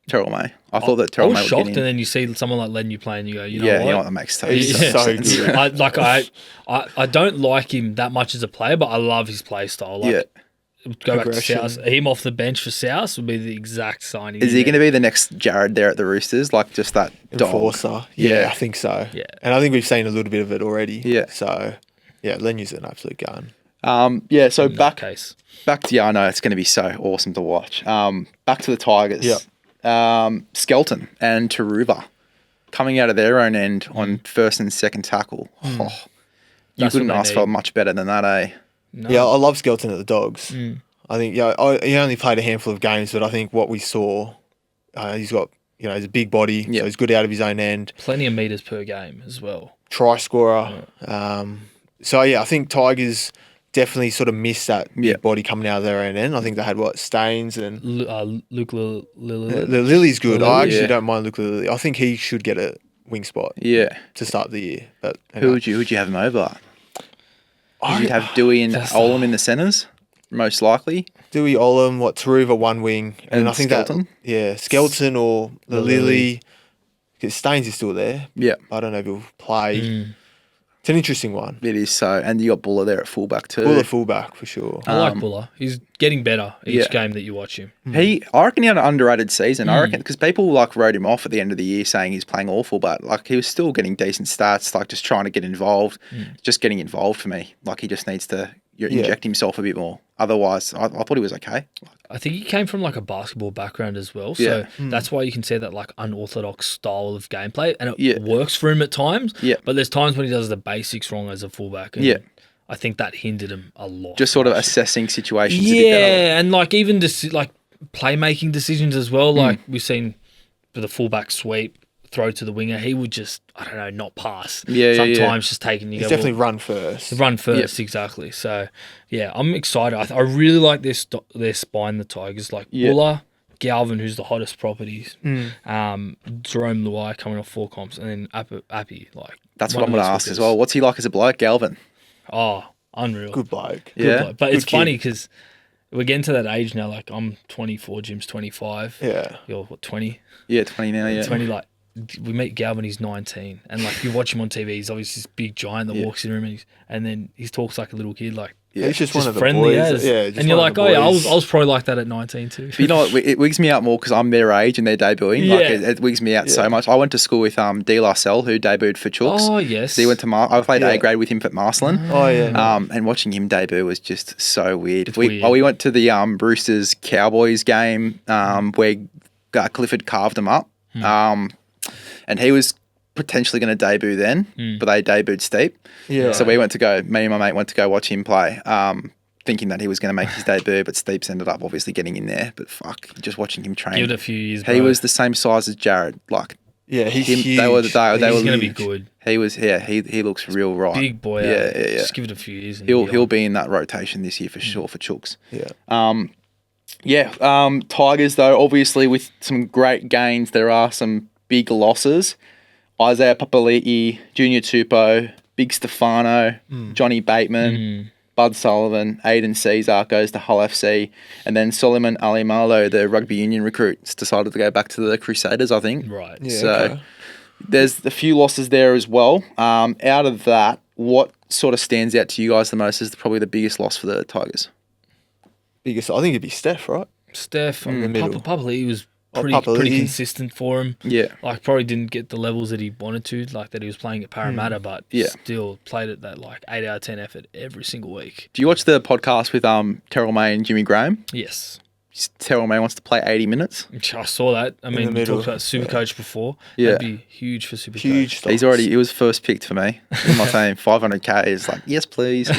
Terrell May. I thought that I Terrell was May would shocked, get and in. then you see someone like Lenu play, and you go, you know Yeah, what? that makes He's so so sense. good. I don't like him that much as a player, but I love his play style. Like, Yeah. go back to Aggression. South. Him off the bench for South would be the exact signing. Is he going to be the next Jared there at the Roosters? Like just that dog? Enforcer. Yeah. I think so. Yeah. And I think we've seen a little bit of it already. Yeah. So, yeah, Lenu's an absolute gun. So in that back case? to I know it's going to be so awesome to watch. Back to the Tigers. Yeah. Skelton and Taruva coming out of their own end on first and second tackle. Oh, you That's couldn't what they ask for need. much better than that, eh? No. Yeah, I love Skelton at the Dogs. I think, he only played a handful of games, but I think what we saw, he's got, he's a big body, Yeah. so he's good out of his own end. Plenty of meters per game as well. Try scorer. I think Tigers definitely sort of missed that big Yeah. body coming out of their own end. I think they had Staines and Luke Lillard. Lily's good. I actually Yeah. don't mind Luke Lily. I think he should get a wing spot Yeah. to start the year. But Who would you have him over? You'd have Dewey and That's Olam in the centres, most likely. Dewey, Olam, Taruva one wing, and And I think Skelton? Skelton or the Lily. Lily. Because Staines is still there. Yeah, I don't know if he'll play. It's an interesting one. it is so. And you got Buller there at fullback too. Buller fullback for sure. I like Buller. He's getting better each yeah. game that you watch him. I reckon he had an underrated season. I reckon because people wrote him off at the end of the year saying he's playing awful, but he was still getting decent stats, just trying to get involved, just getting involved for me. He just needs to inject himself a bit more. Otherwise, I thought he was okay. I think he came from a basketball background as well, so that's why you can see that unorthodox style of gameplay, and it works for him at times. Yeah. But there's times when he does the basics wrong as a fullback. And I think that hindered him a lot. Just sort of assessing situations. A bit better. And even playmaking decisions as well. We've seen for the fullback sweep, throw to the winger, he would just not pass. Sometimes just taking. He's definitely run first. Run first, exactly. So, yeah, I'm excited. I really like their spine, the Tigers. Buller, Galvin, who's the hottest properties, Jerome Luai coming off 4 comps, and then Appy. That's what I'm going to ask as well. What's he like as a bloke, Galvin? Oh, unreal. Good bloke. Yeah. Bloke. But Good it's funny kid. because we're getting to that age now. I'm 24, Jim's 25. Yeah. You're, 20? Yeah, 20 now, yeah. 20, we meet Galvin, he's 19, and you watch him on TV, he's obviously this big giant that walks in the room, and then he talks like a little kid, He's just one of the friendly boys. as. Yeah, just and you're one like, of the oh yeah, I boys. was probably like that at 19 too. But you know what? It wigs me out more because I'm their age and they're debuting. Yeah. It wigs me out so much. I went to school with D. Larcel, who debuted for Chooks. Oh yes, So he went to I played A grade with him at Marcelin. Oh, yeah. And watching him debut was just so weird. It's We weird. went to the Roosters Cowboys game where Clifford carved him up. And he was potentially going to debut then, but they debuted Steep. Yeah. So me and my mate went to go watch him play, thinking that he was going to make his debut, but Steeps ended up obviously getting in there. But fuck, just watching him train. give it a few years. He was the same size as Jared. Yeah, he's Him, huge. they were He's going to be huge. good. He was, he looks real right. Big boy. Yeah. Just give it a few years. And He'll be in that rotation this year for sure for Chooks. Yeah. Tigers though, obviously with some great gains, there are some big losses. Isaiah Papali'i, Junior Tupou, Big Stefano, Johnny Bateman, Bud Sullivan, Aiden Caesar goes to Hull FC, and then Solomon Alimalo, the rugby union recruit, has decided to go back to the Crusaders, I think. right. Yeah, So okay. there's a few losses there as well. Out of that, what sort of stands out to you guys the most is probably the biggest loss for the Tigers? Biggest, I think it'd be Steph, right? Steph, the middle. Papali'i was Oh, pretty Papali'i. consistent for him. Yeah. Probably didn't get the levels that he wanted to, that he was playing at Parramatta, but Yeah. still played at that 8 out of 10 effort every single week. Do you watch the podcast with Terrell May and Jimmy Graham? Yes. Terrell May wants to play 80 minutes. I saw that. I mean, the we middle, talked about Supercoach before. Yeah. That'd be huge for Supercoach. Huge stuff. He was first picked for me in my team. 500k is yes, please,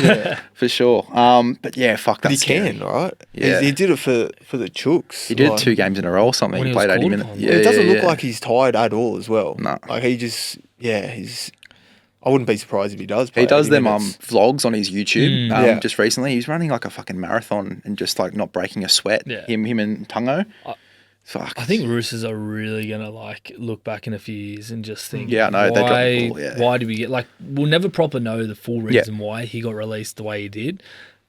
for sure. But yeah, fuck that. But he can, right? Yeah. He did it for the Chooks. He did 2 games in a row or something. When He he was played 80 called minutes. upon. Yeah, It doesn't look yeah. like he's tired at all as well. No. He just, he's... I wouldn't be surprised if he does play He does 80 them minutes. vlogs on his YouTube. Yeah. Just recently, he's running like a fucking marathon and just not breaking a sweat. Yeah. Him and Tungo. Fuck. I think Roosters are really gonna like look back in a few years and just think, Yeah, no, they dropped the ball, yeah. why did we get like? We'll never proper know the full reason why he got released the way he did,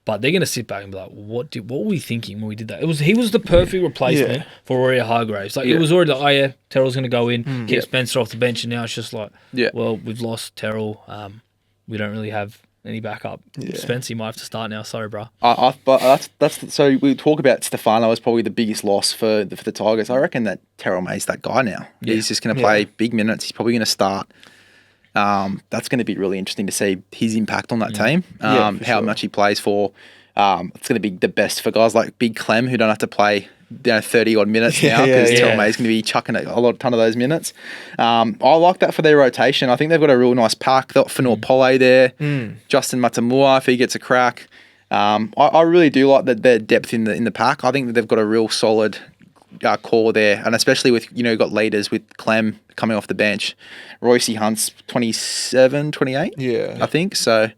but they're gonna sit back and be like, what were we thinking when we did that? He was the perfect replacement for Rory Hargraves. Like it was already like, oh yeah, Terrell's gonna go in, keep Spencer off the bench, and now it's just like, well, we've lost Terrell. We don't really have any backup. Spencer, you might have to start now. Sorry, bro. But that's so we talk about Stefano as probably the biggest loss for the Tigers. I reckon that Terrell May's that guy now. Yeah. He's just going to play big minutes. He's probably going to start. That's going to be really interesting to see his impact on that team. How much he plays for. It's going to be the best for guys like Big Clem who don't have to play 30 odd minutes now because Terrell May's going to be chucking a ton of those minutes. I like that for their rotation. I think they've got a real nice pack. They've got Fanua Pole there, Justin Matamua if he gets a crack. I really do like their depth in the pack. I think that they've got a real solid core there, and especially with got leaders with Clem coming off the bench. Royce Hunt's 27, 28, I think so.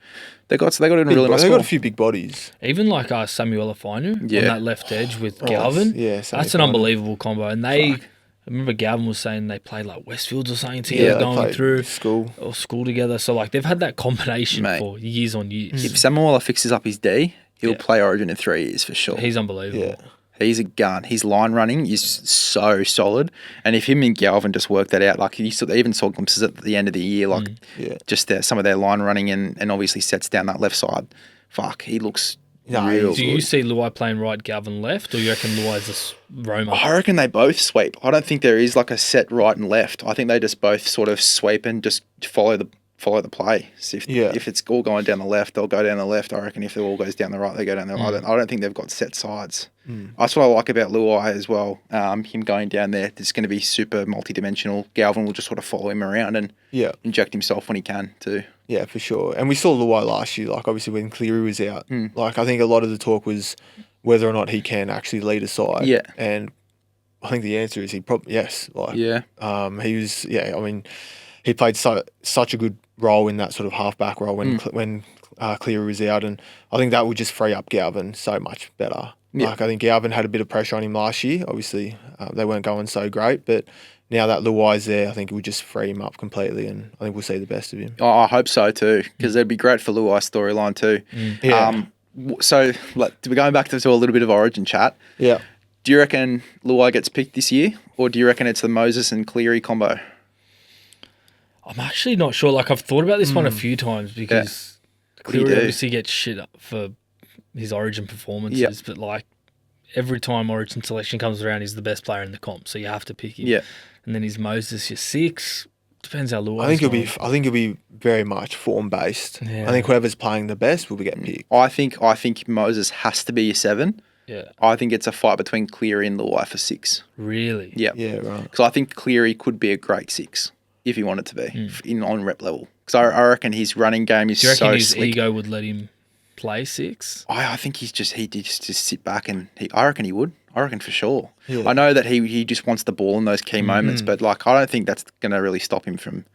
They got in a really nice. They got a few big bodies. Even like Samuel Afinu on that left edge with Galvin. That's an unbelievable combo. And I remember Galvin was saying they played like Westfields or something together going through school together. So like they've had that combination for years on years. If Samuel fixes up his D, he'll play Origin in 3 years for sure. He's unbelievable. Yeah. He's a gun. His line running is so solid. And if him and Galvin just work that out, like they even saw glimpses at the end of the year, like just some of their line running and obviously sets down that left side. Fuck, he looks real Do you see Luai playing right, Galvin left, or you reckon Luai's just roamer? I reckon they both sweep. I don't think there is like a set right and left. I think they just both sort of sweep and just follow the play. So if it's all going down the left, they'll go down the left. I reckon if it all goes down the right, they go down the right. I don't think they've got set sides. That's what I like about Luai as well. Him going down there, it's going to be super multi-dimensional. Galvin will just sort of follow him around and inject himself when he can too. Yeah, for sure. And we saw Luai last year, like obviously when Cleary was out. Like I think a lot of the talk was whether or not he can actually lead a side. Yeah. And I think the answer is he probably, yes. Like, he was, I mean, he played such a good role in that sort of half-back role when Cleary was out, and I think that would just free up Galvin so much better. Yeah. Like I think Galvin had a bit of pressure on him last year. Obviously, they weren't going so great, but now that Luai's there, I think it would just free him up completely, and I think we'll see the best of him. Oh, I hope so too, because it'd be great for Luai's storyline too. So we're going back to a little bit of Origin chat. Yeah. Do you reckon Luai gets picked this year, or do you reckon it's the Moses and Cleary combo? I'm actually not sure. Like I've thought about this one a few times because Cleary obviously gets shit up for his Origin performances, but like every time Origin selection comes around, he's the best player in the comp, so you have to pick him. Yeah. And then he's Moses, your 6. Depends how Luai. I think it'll be very much form based. Yeah. I think whoever's playing the best will get picked. I think Moses has to be your 7. Yeah. I think it's a fight between Cleary and Luai for 6. Really? Yeah. Yeah, right. Because I think Cleary could be a great 6 if he wanted to be on rep level. Because I reckon his running game is so slick. Do you reckon his ego would let him play 6? I think he just sit back and I reckon he would. I reckon for sure. Yeah. I know that he just wants the ball in those key moments, but like I don't think that's going to really stop him from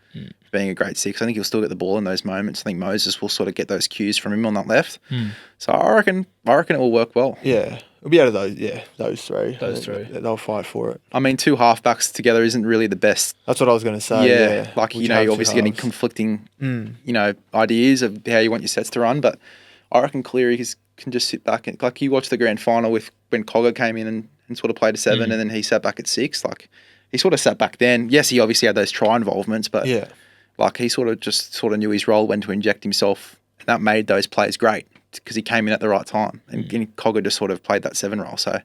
being a great 6. I think he'll still get the ball in those moments. I think Moses will sort of get those cues from him on that left. So I reckon it will work well. Yeah. It'll be out of those three. Those three. They'll fight for it. I mean, 2 halfbacks together isn't really the best. That's what I was going to say. Yeah. Like, you're obviously getting conflicting, ideas of how you want your sets to run. But I reckon Cleary can just sit back. And, like, you watched the grand final when Cogger came in and sort of played a 7 and then he sat back at 6. Like, he sort of sat back then. Yes, he obviously had those try involvements, but like he sort of knew his role, when to inject himself. And that made those plays great. Because he came in at the right time, and Cogger just sort of played that 7 role. So,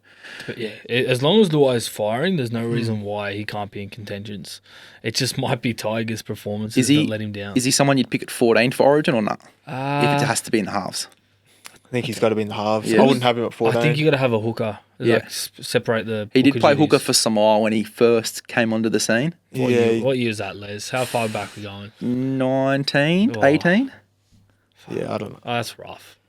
but yeah, as long as Luai's firing, there's no reason why he can't be in contentions. It just might be Tiger's performances that let him down. Is he someone you'd pick at 14 for Origin or not? If it has to be in the halves, I think he's got to be in the halves. Yeah. I wouldn't have him at 14. I think you got to have a hooker. Like separate the. He did play hooker for Samoa when he first came onto the scene. What year is that, Les? How far back are we going? 19, 18. Yeah, I don't know. Oh, that's rough.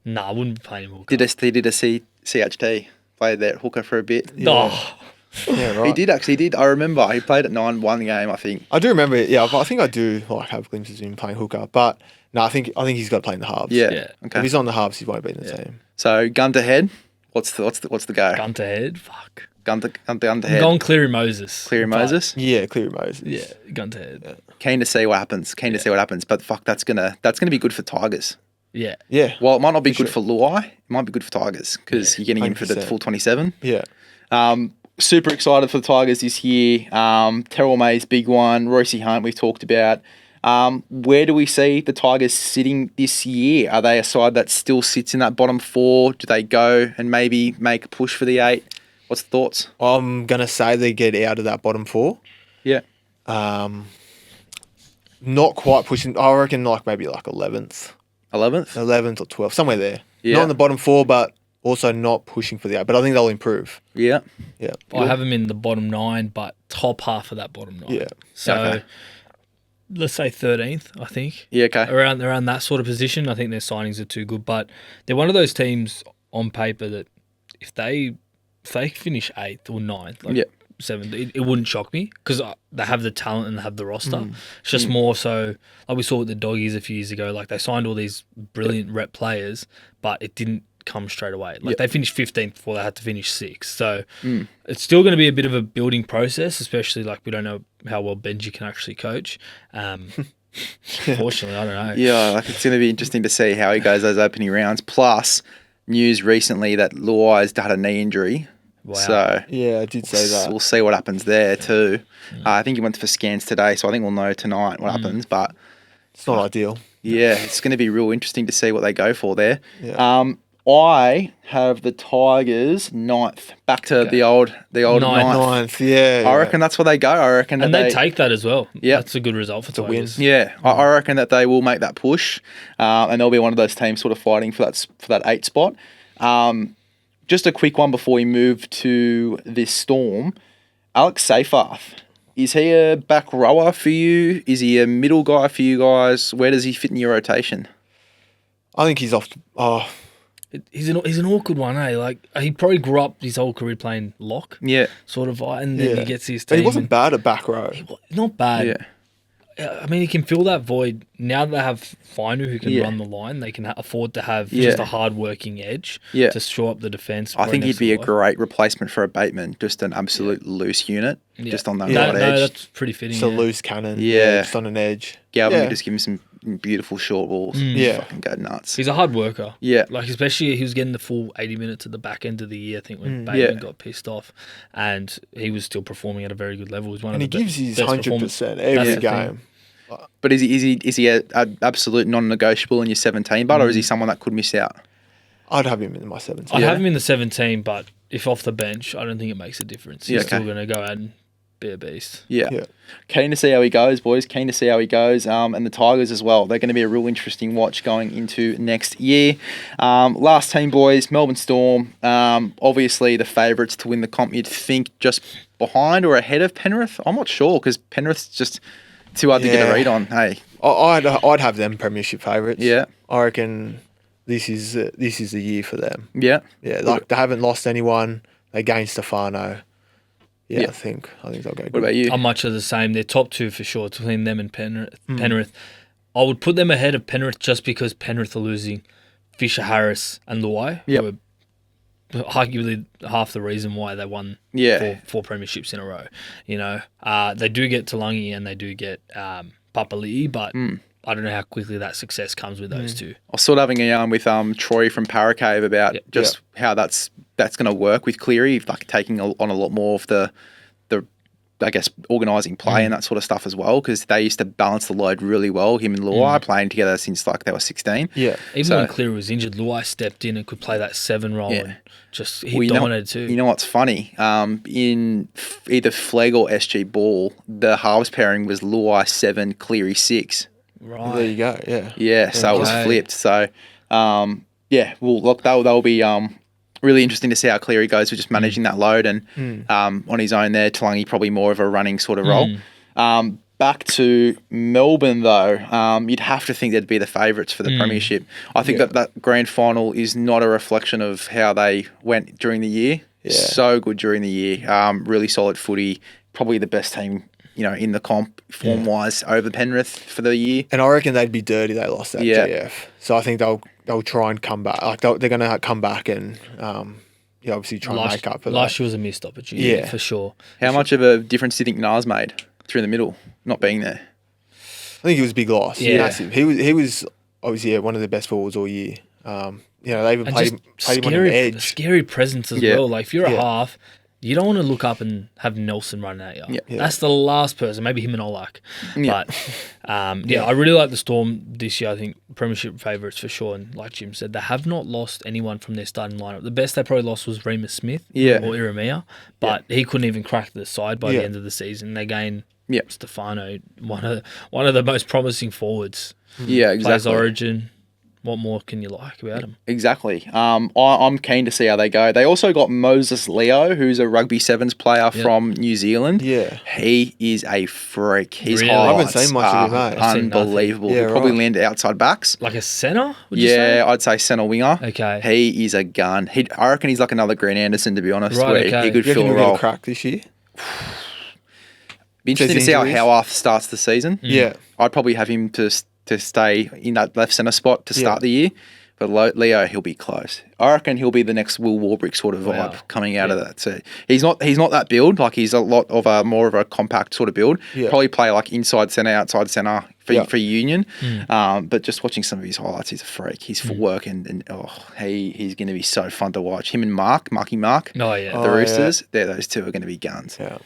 Nah, I wouldn't be playing him hooker. He did a CHT, played that hooker for a bit. Yeah. Oh. Yeah, right. He did. I remember he played at 9-1 game, I think. I do remember it, yeah. I think I do have glimpses of him playing hooker, but no, I think he's got to play in the halves. Yeah. Okay. If he's on the halves, he won't be in the team. So gun to head, what's the go? Gun to head, fuck. gun to I'm head. going Cleary Moses. Cleary But- Moses. Yeah, Cleary Moses. Yeah, gun to head. Keen to see what happens. Keen to see what happens. But fuck, that's gonna be good for Tigers. Yeah. Yeah. Well, it might not be good sure. for Luai. It might be good for Tigers because you're getting in for the 100%. full 27. Yeah. Super excited for the Tigers this year. Terrell May's big one. Royce Hunt we've talked about. Where do we see the Tigers sitting this year? Are they a side that still sits in that bottom 4? Do they go and maybe make a push for the 8? What's the thoughts? I'm going to say they get out of that bottom 4. Yeah. Not quite pushing. I reckon maybe 11th. 11th? 11th or 12th, somewhere there. Yeah. Not in the bottom 4, but also not pushing for the 8. But I think they'll improve. Yeah. Yeah. I have them in the bottom 9, but top half of that bottom 9. Yeah. So Okay. let's say 13th, I think. Yeah, okay. Around that sort of position. I think their signings are too good. But they're one of those teams on paper that if they finish 8th or 9th, like Yeah. 7th, it wouldn't shock me because they have the talent and they have the roster. It's just more so, like we saw with the Doggies a few years ago, like they signed all these brilliant rep players, but it didn't come straight away. Like they finished 15th before they had to finish 6th. So it's still going to be a bit of a building process, especially like we don't know how well Benji can actually coach. Fortunately, I don't know. Yeah, like it's going to be interesting to see how he goes those opening rounds. Plus, news recently that Luai's had a knee injury. Wow. So Yeah, I did say that. we'll see what happens there too. I think he went for scans today, so I think we'll know tonight what happens. But It's not ideal. yeah, it's going to be real interesting to see what they go for there. Yeah. I have the Tigers 9th. Back to the old Ninth. 9th. 9th, yeah. I reckon that's where they go. I reckon that And they take that as well. Yeah. That's a good result for a win. Tigers. Yeah, I reckon that they will make that push, and they'll be one of those teams sort of fighting for that 8 spot. Just a quick one before we move to this Storm. Alex Seyfarth, is he a back rower for you? Is he a middle guy for you guys? Where does he fit in your rotation? I think he's off. He's an awkward one, eh? Like he probably grew up his whole career playing lock, Yeah, sort of, and then Yeah. he gets his But team. he wasn't bad at back row. Not bad. yeah, I mean, he can fill that void. Now that they have Finu who can Yeah. run the line, they can afford to have Yeah. just a hard-working edge Yeah. to shore up the defence. I think he'd be a great. great replacement for a Bateman, just an absolute loose unit, just on that No, right edge. that's pretty fitting. Just a yeah. loose cannon. Yeah. Just on an edge. Galvin Yeah. could just give him some beautiful short balls. Yeah. Fucking go nuts. He's a hard worker. Yeah. Like, especially he was getting the full 80 minutes at the back end of the year, I think, when Bateman Yeah. got pissed off. And he was still performing at a very good level. He's one And of he the gives his best 100% That's every the game. thing. But is he a absolute non-negotiable in your 17, but or is he someone that could miss out? I'd have him in my 17. I'd Yeah. have him in the 17, but if off the bench, I don't think it makes a difference. He's Yeah, still okay. going to go out and be a beast. Yeah. Yeah. Keen to see how he goes, boys. Keen to see how he goes. And the Tigers as well. They're going to be a real interesting watch going into next year. Last team, boys, Melbourne Storm. Obviously the favourites to win the comp. You'd think just behind or ahead of Penrith. I'm not sure because Penrith's just too hard to get a Yeah. read on. Hey. I'd have them premiership favourites. Yeah. I reckon this is the year for them. Yeah. Yeah, like they haven't lost anyone. They gained Stefano. Yeah, Yeah. I think they'll go good. What about you? I'm much of the same. They're top two for sure between them and Penrith. I would put them ahead of Penrith just because Penrith are losing Fisher Harris and Luai, Yep. who are arguably half the reason why they won Yeah. four premierships in a row. You know, they do get Talangi and they do get Papali'i, but I don't know how quickly that success comes with those two. I was sort of having a yarn with Troy from Paracave about Yep. just how that's going to work with Cleary, like taking on a lot more of the I guess organising play and that sort of stuff as well, because they used to balance the load really well. Him and Luai playing together since like they were 16. Yeah, Even So- when Cleary was injured, Luai stepped in and could play that 7 role Yeah. and just he Well, you know- dominated too. You know what's funny? In either Flegg or SG Ball, the halves pairing was Luai 7, Cleary 6. right. there you go. Yeah, Yeah, so it was Okay. flipped. So, yeah, well, look, they'll be really interesting to see how Cleary goes with just managing that load and on his own there. Talangi probably more of a running sort of role. Back to Melbourne though, you'd have to think they'd be the favourites for the premiership. I think that grand final is not a reflection of how they went during the year. Yeah. So good during the year. Really solid footy. Probably the best team, in the comp form wise over Penrith for the year. and I reckon they'd be dirty. They lost that Yeah. GF, so I think they'll try and come back. Like they're going to come back and you obviously try and make up for that. Last year was a missed opportunity, Yeah. for sure. How much of a difference do you think Nas made through the middle, not being there? I think it was a big loss. Yeah. Massive. He was obviously one of the best forwards all year. They even And played him on an edge. scary presence as Yeah. well. Like, if you're a Yeah. half, you don't want to look up and have Nelson running at you. Yeah. That's the last person, maybe him and Olak. Yeah. But, I really like the Storm this year. I think premiership favourites for sure. And like Jim said, they have not lost anyone from their starting lineup. The best they probably lost was Remus Smith or Iramia, but he couldn't even crack the side by the end of the season. They gained Stefano, one of the most promising forwards. Yeah, exactly. Plays Origin. What more can you like about him? Exactly. I'm keen to see how they go. They also got Moses Leo, who's a rugby sevens player from New Zealand. Yeah. He is a freak. His Really? highlights I haven't seen much of him, mate. I've seen nothing. unbelievable. Yeah, He'll probably right. land outside backs. Like a centre, would you say? Yeah, I'd say centre winger. Okay. He is a gun. I reckon he's like another Grant Anderson, to be honest. Right, where okay. he could You reckon fill a he'll get role. a crack this year? Be interesting to Says see how injuries. Howarth starts the season. Yeah. I'd probably have him to stay in that left centre spot to start the year. But Leo, he'll be close. I reckon he'll be the next Will Warbrick sort of vibe coming out of that. So he's not that build. Like, he's a lot of more of a compact sort of build. Yeah. Probably play like inside centre, outside centre for Union. But just watching some of his highlights, he's a freak. His footwork and he's going to be so fun to watch. Him and Marky Mark. Oh, yeah. The Roosters. Those two are going to be guns. Yeah.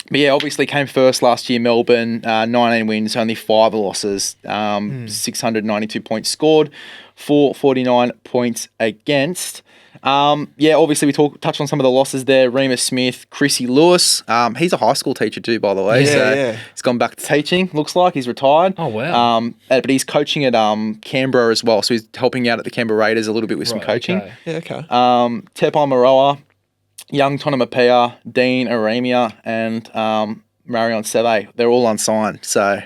But yeah, obviously came first last year, Melbourne, 19 wins, only 5 losses, 692 points scored, 449 points against. Obviously we touched on some of the losses there. Remus Smith, Chrissy Lewis, he's a high school teacher too, by the way. He's gone back to teaching, looks like. He's retired. Oh, wow. But he's coaching at Canberra as well, so he's helping out at the Canberra Raiders a little bit with some coaching. Okay. Yeah, okay. Tepai Maroa, Young Tonamapea, Dean Aramia, and Marion Seve. They're all unsigned. So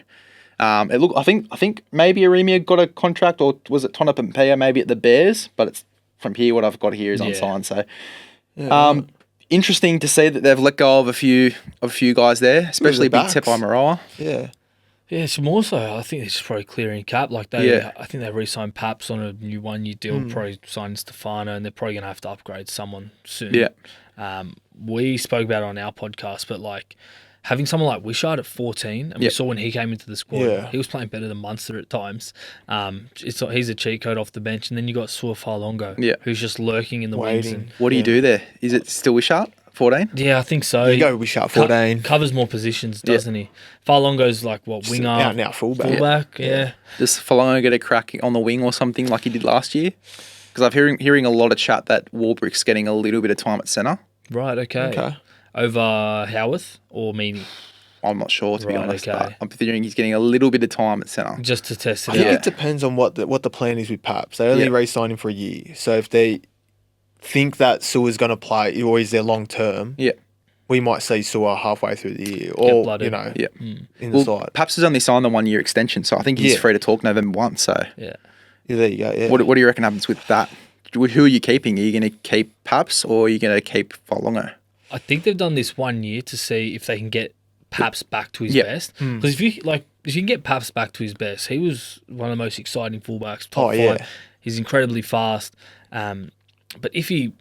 I think maybe Aramia got a contract, or was it Tonamapea maybe at the Bears? But it's from here, what I've got here is unsigned. So interesting to see that they've let go of a few guys there, especially big Tepai Maroa. Yeah. Yeah, it's more so. I think they're just probably clearing cap. Like I think they re-signed Paps on a new 1-year deal. Probably signed Stefano, and they're probably going to have to upgrade someone soon. Yeah. We spoke about it on our podcast, but like having someone like Wishart at 14, and we saw when he came into the squad, he was playing better than Munster at times. He's a cheat code off the bench, and then you got Suafalongo, who's just lurking in the wings. And, what do you do there? Is it still Wishart? 14? yeah, I think so. You go with Wishart 14. Covers more positions, doesn't he? Farlongo's like Just winger, out and out fullback. yeah. Does Falongo get a crack on the wing or something like he did last year? Because I'm hearing a lot of chat that Warbrick's getting a little bit of time at centre. Right, okay. Over Howarth or Meany? I'm not sure, to be honest. okay. But I'm feeling he's getting a little bit of time at centre. Just to test it I think out. it depends on what the plan is with Paps. They only re-signed him for a year. So if they think that Sua's going to play, or is there long term, we might see Sua halfway through the year, or in the side. Paps has only signed the 1-year extension, so I think he's free to talk November 1. So yeah, there you go. Yeah. What do you reckon happens with that? Who are you keeping? Are you going to keep Paps or are you going to keep Falongo? I think they've done this 1 year to see if they can get Paps back to his best. Because if you can get Paps back to his best, he was one of the most exciting fullbacks. Top 5. He's incredibly fast. But if he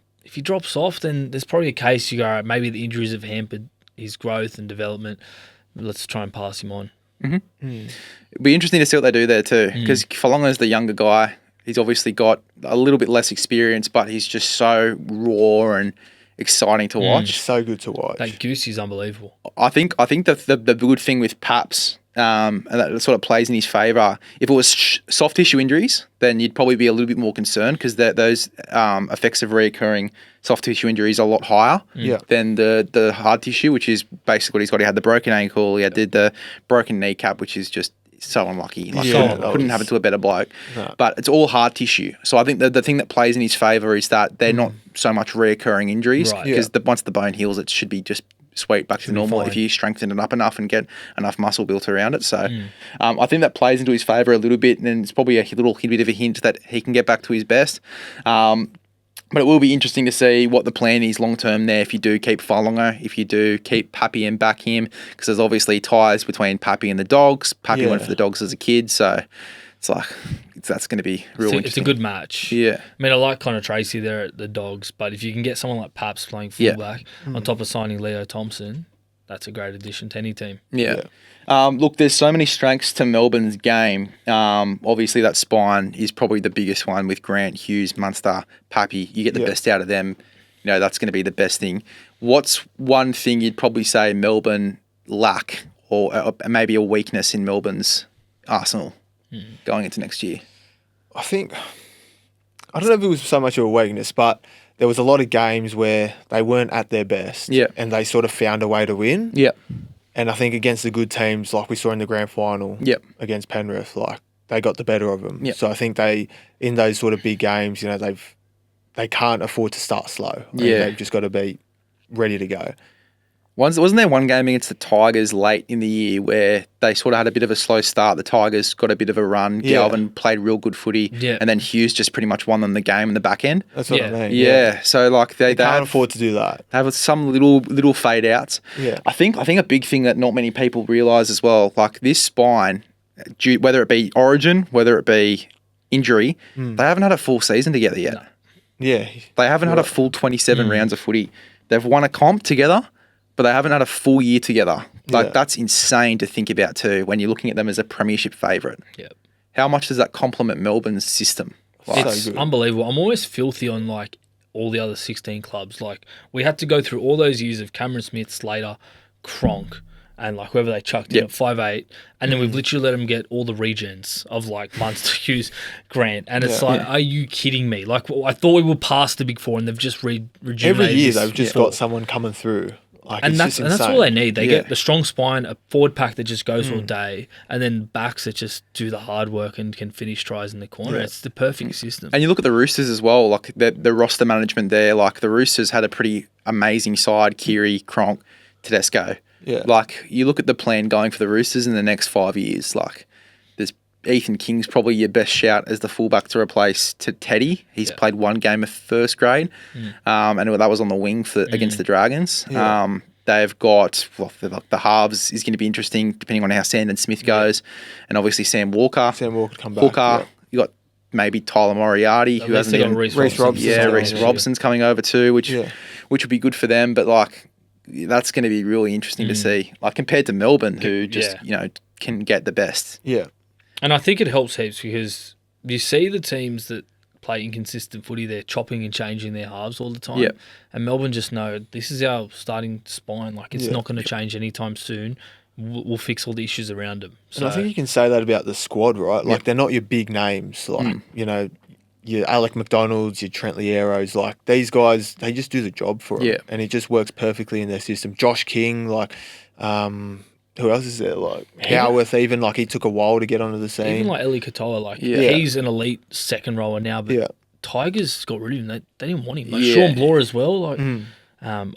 drops off, then there's probably a case you go, all right, maybe the injuries have hampered his growth and development. Let's try and pass him on. It'd be interesting to see what they do there too, because Falongo's the younger guy. He's obviously got a little bit less experience, but he's just so raw and exciting to watch. So good to watch. That goose is unbelievable. I think the good thing with Paps, and that sort of plays in his favour. If it was soft tissue injuries, then you'd probably be a little bit more concerned, because those effects of reoccurring soft tissue injuries are a lot higher than the hard tissue, which is basically what he's got. He had the broken ankle, he had the broken kneecap, which is just so unlucky. Couldn't happen to a better bloke. No. But it's all hard tissue. So I think the thing that plays in his favour is that they're not so much reoccurring injuries, because once the bone heals, it should be just sweet back to normal if you strengthen it up enough and get enough muscle built around it. So I think that plays into his favour a little bit, and it's probably a little bit of a hint that he can get back to his best. But it will be interesting to see what the plan is long term there, if you do keep Falongo, if you do keep Pappy and back him, because there's obviously ties between Pappy and the Dogs. Pappy went for the Dogs as a kid, so It's like that's going to be real It's a interesting. good match. Yeah. I mean, I like Connor Tracy there at the Dogs, but if you can get someone like Paps playing Yeah. fullback on top of signing Leo Thompson, that's a great addition to any team. Yeah. Look, there's so many strengths to Melbourne's game. Obviously, that spine is probably the biggest one with Grant, Hughes, Munster, Pappy. You get the best out of them. You know, that's going to be the best thing. What's one thing you'd probably say Melbourne lack or maybe a weakness in Melbourne's arsenal going into next year? I think, I don't know if it was so much of a weakness, but there was a lot of games where they weren't at their best. Yeah. And they sort of found a way to win. Yeah. And I think against the good teams, like we saw in the grand final against Penrith, like they got the better of them. Yep. So I think they, in those sort of big games, you know, they can't afford to start slow. They've just got to be ready to go. Wasn't there one game against the Tigers late in the year where they sort of had a bit of a slow start? The Tigers got a bit of a run. Yeah. Galvin played real good footy. Yeah. And then Hughes just pretty much won them the game in the back end. That's what I Yeah. mean. Yeah. So like they Can't have, afford to do that. they have some little fade outs. Yeah. I think a big thing that not many people realise as well, like this spine, whether it be origin, whether it be injury, they haven't had a full season together yet. No. Yeah. They haven't had a full 27 rounds of footy. They've won a comp together, but they haven't had a full year together. Like Yeah. that's insane to think about too when you're looking at them as a premiership favourite. Yep. How much does that complement Melbourne's system? Like, It's good. unbelievable. I'm always filthy on like all the other 16 clubs. Like we had to go through all those years of Cameron Smith, Slater, Cronk, and like whoever they chucked in Yep. at 5'8", and then we've literally let them get all the regens of like Munster, Hughes, Grant, and it's like, are you kidding me? Like I thought we were past the big four, and they've just rejuvenated. Every year this they've just four. got someone coming through. Like, And it's that's just and that's insane. all they need. They Yeah. get the strong spine, a forward pack that just goes all day, and then backs that just do the hard work and can finish tries in the corner. Yeah. It's the perfect system. and you look at the Roosters as well, like the roster management there, like the Roosters had a pretty amazing side, Kiri, Cronk, Tedesco. Yeah. Like you look at the plan going for the Roosters in the next 5 years, like there's Ethan King's probably your best shout as the fullback to replace Teddy. He's played one game of first grade, and that was on the wing against the Dragons. Yeah. They've got the halves is going to be interesting depending on how Sandon Smith goes, and obviously Sam Walker. Sam Walker come back. Hooker. yeah. You got maybe Tyler Moriarty, who At least hasn't they got been. Reece Reece Robson. Yeah, coming Reece over. Robson's coming over too, which Yeah. would be good for them. But like, that's going to be really interesting to see. Like compared to Melbourne, who just can get the best. Yeah. And I think it helps heaps because you see the teams that play inconsistent footy, they're chopping and changing their halves all the time. Yep. And Melbourne just know this is our starting spine. Like it's Yeah. not going to change anytime soon. We'll fix all the issues around them. So And I think you can say that about the squad, right? Like they're not your big names, like you know, your Alec McDonald's, your Trent Lieros. Like these guys, they just do the job for them, Yeah. and it just works perfectly in their system. Josh King, like, who else is there? Like Howarth, even like he took a while to get onto the scene. even like Eli Katoa, like Yeah. he's an elite second rower now, but Yeah. Tigers got rid of him. They didn't want him. Like Yeah. Sean Bloor as well. Like,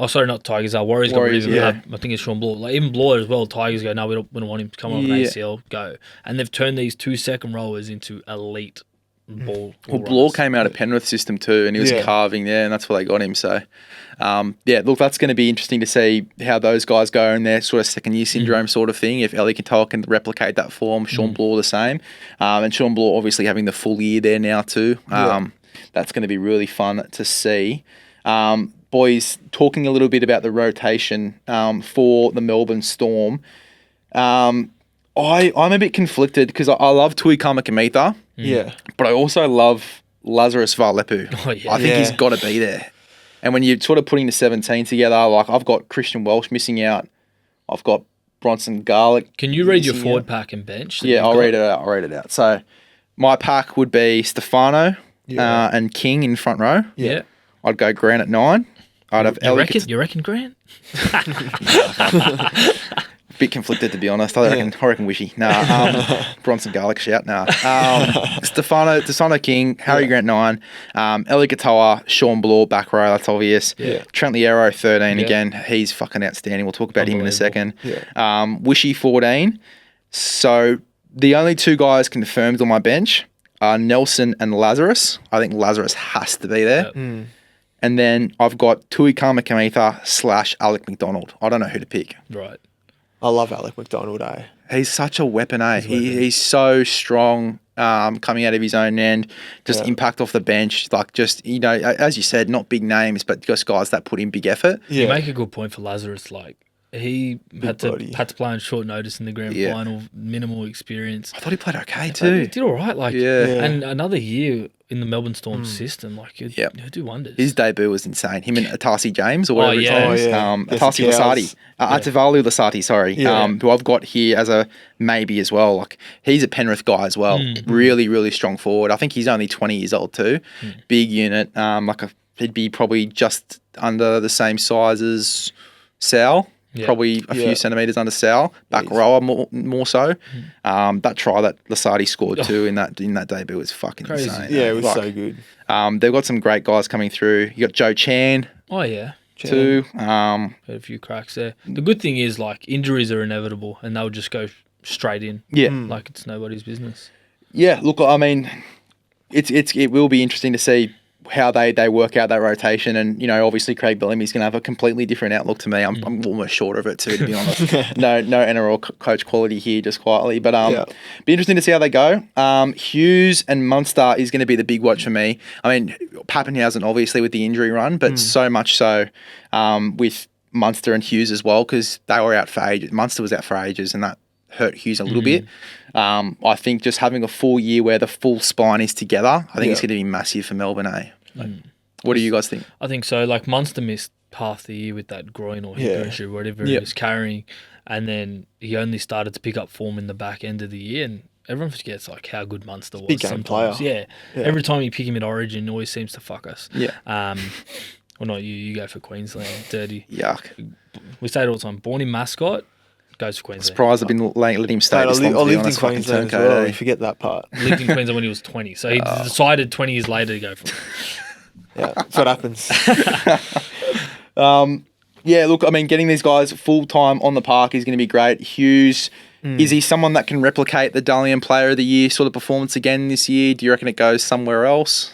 sorry, not Tigers. Warriors got rid of him. yeah. I think it's Sean Bloor. Like even Bloor as well. Tigers go, no, we don't want him to come on an Yeah. ACL. Go, and they've turned these 2 second rowers into elite ball. Well, runners. Blore came out of Penrith system too, and he was Yeah. carving there, and that's why they got him. So, look, that's going to be interesting to see how those guys go in their sort of second year syndrome sort of thing. If Ellie Katoa can replicate that form, Sean Bloor the same, and Sean Bloor obviously having the full year there now too. That's going to be really fun to see. Boys, talking a little bit about the rotation for the Melbourne Storm. I'm a bit conflicted because I love Tui Kamikamica, Yeah. but I also love Lazarus Varlepu. Oh, yeah. I think he's Yeah. got to be there. And when you're sort of putting the 17 together, like I've got Christian Welsh missing out. I've got Bronson Garlick. Can you read your missing forward out. pack and bench? that Yeah, you've I'll got? read it out. So my pack would be Stefano Yeah. and King in front row. Yeah. I'd go Grant at 9. I'd have Ellie. You reckon, Grant? Bit conflicted, to be honest. I reckon Wishy. Nah, Bronson Garlic shout. Nah. Stefano King, Harry Grant 9, Ellie Katoa, Sean Bloor back row. That's obvious. Yeah. Trent Liero 13 Yeah. again. He's fucking outstanding. We'll talk about him in a second. Yeah. Wishy 14. So the only 2 guys confirmed on my bench are Nelson and Lazarus. I think Lazarus has to be there. Yep. And then I've got Tui Kamikamica / Alec McDonald. I don't know who to pick. Right. I love Alec McDonald, eh? He's such a weapon, eh? He's so strong coming out of his own end, just impact off the bench, like just, you know, as you said, not big names, but just guys that put in big effort. You make a good point for Lazarus. Like, he had to play on short notice in the grand final, minimal experience. I thought he played okay too. He did all right. Like, and another year in the Melbourne Storm system, like, he'd do wonders. His debut was insane. Him and Atasi James, or whatever his name is. Atasi Cows. Lasati. Atavalu Lasati, sorry. Who I've got here as a maybe as well. Like, he's a Penrith guy as well. Really, really strong forward. I think he's only 20 years old too. Big unit. He'd be probably just under the same size as Sal. Probably a few centimetres under Sal, back rower more so. That try that Lasati scored too in that debut was fucking insane. Yeah, it was so good. They've got some great guys coming through. You got Joe Chan. Oh yeah, too. Had a few cracks there. The good thing is, like, injuries are inevitable and they'll just go straight in. Yeah, like it's nobody's business. Yeah, look, I mean, it will be interesting to see how they work out that rotation, and, you know, obviously Craig Bellamy's going to have a completely different outlook to me. I'm almost short of it too, to be honest. No NRL coach quality here, just quietly, but be interesting to see how they go. Hughes and Munster is going to be the big watch for me. I mean, Pappenhausen obviously with the injury run, but so much so with Munster and Hughes as well, because they were out for ages. Munster was out for ages, and that hurt Hughes a little bit. I think just having a full year where the full spine is together, I think it's going to be massive for Melbourne, eh? What do you guys think? I think so. Like, Munster missed half the year with that groin or hip injury, whatever he was carrying, and then he only started to pick up form in the back end of the year, and everyone forgets, like, how good Munster was. Big game sometimes. player. Yeah. Every time you pick him in Origin, it always seems to fuck us. Yeah. Well, not you. You go for Queensland. Dirty. Yuck. We say it all the time. Born in Mascot, goes for Queensland. Surprised I've been letting him stay. I This long, to be lived in honest. Fucking Queensland as turncoat, well. eh? You forget that part. Lived in Queensland when he was 20, so he decided 20 years later to go for it. Yeah, that's what happens. Yeah, look, I mean, getting these guys full time on the park is going to be great. Hughes, is he someone that can replicate the Dalian Player of the Year sort of performance again this year? Do you reckon it goes somewhere else?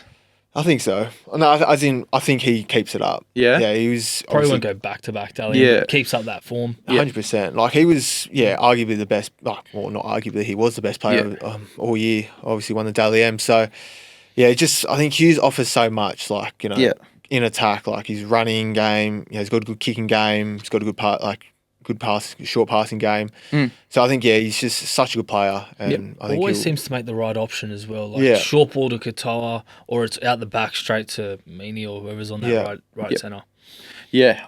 I think so. No, I think he keeps it up. Yeah? Yeah, he was... Probably won't go back to back, Dalian. Yeah. But keeps up that form. 100%. Like, he was, arguably the best... Well, not arguably, he was the best player all year. Obviously won the Daily M. So, I think Hughes offers so much, like, you know, in attack. Like, his running game, he's got a good kicking game. He's got a good short passing game. So I think, he's just such a good player. And I think always seems to make the right option as well. Like, short ball to Katoa, or it's out the back straight to Meany or whoever's on that right centre. Yeah,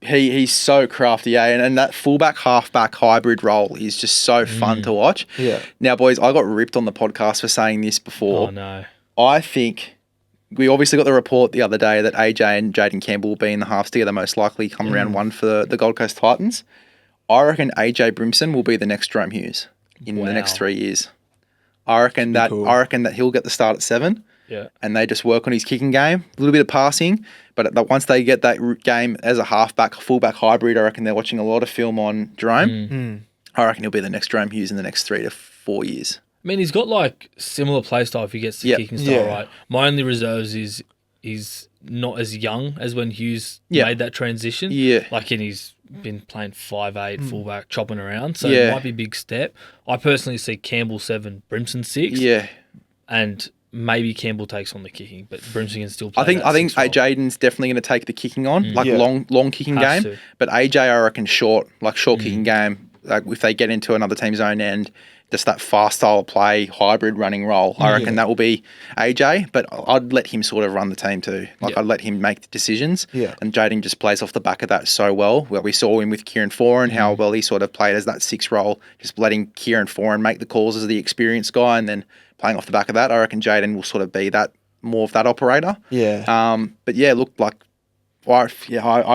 he's so crafty, and that fullback halfback hybrid role is just so fun to watch. Yeah. Now, boys, I got ripped on the podcast for saying this before. Oh no. I think we obviously got the report the other day that AJ and Jaden Campbell will be in the halves together, most likely come round one for the Gold Coast Titans. I reckon AJ Brimson will be the next Jerome Hughes in the next 3 years. I reckon that he'll get the start at 7. Yeah. And they just work on his kicking game, a little bit of passing, but once they get that game as a halfback, fullback hybrid, I reckon they're watching a lot of film on Jerome. I reckon he'll be the next Jerome Hughes in the next 3 to 4 years. I mean, he's got, like, similar play style if he gets the kicking style right. My only reserves is he's not as young as when Hughes made that transition. Yeah. Like, and he's been playing 5'8", fullback, chopping around, so it might be a big step. I personally see Campbell 7, Brimson 6. Yeah. And maybe Campbell takes on the kicking, but Brimson can still play. I think Jaden's definitely going to take the kicking on, long kicking Has game. to. But AJ, I reckon short kicking game. Like, if they get into another team's own end, just that fast style of play, hybrid running role, I reckon that will be AJ. But I'd let him sort of run the team too. Like, I'd let him make the decisions. Yeah. And Jaden just plays off the back of that so well. Well, we saw him with Kieran Foran, how well he sort of played as that 6 role, just letting Kieran Foran make the calls as the experienced guy, and then playing off the back of that. I reckon Jaden will sort of be that more of that operator. Yeah. But yeah, look, like, I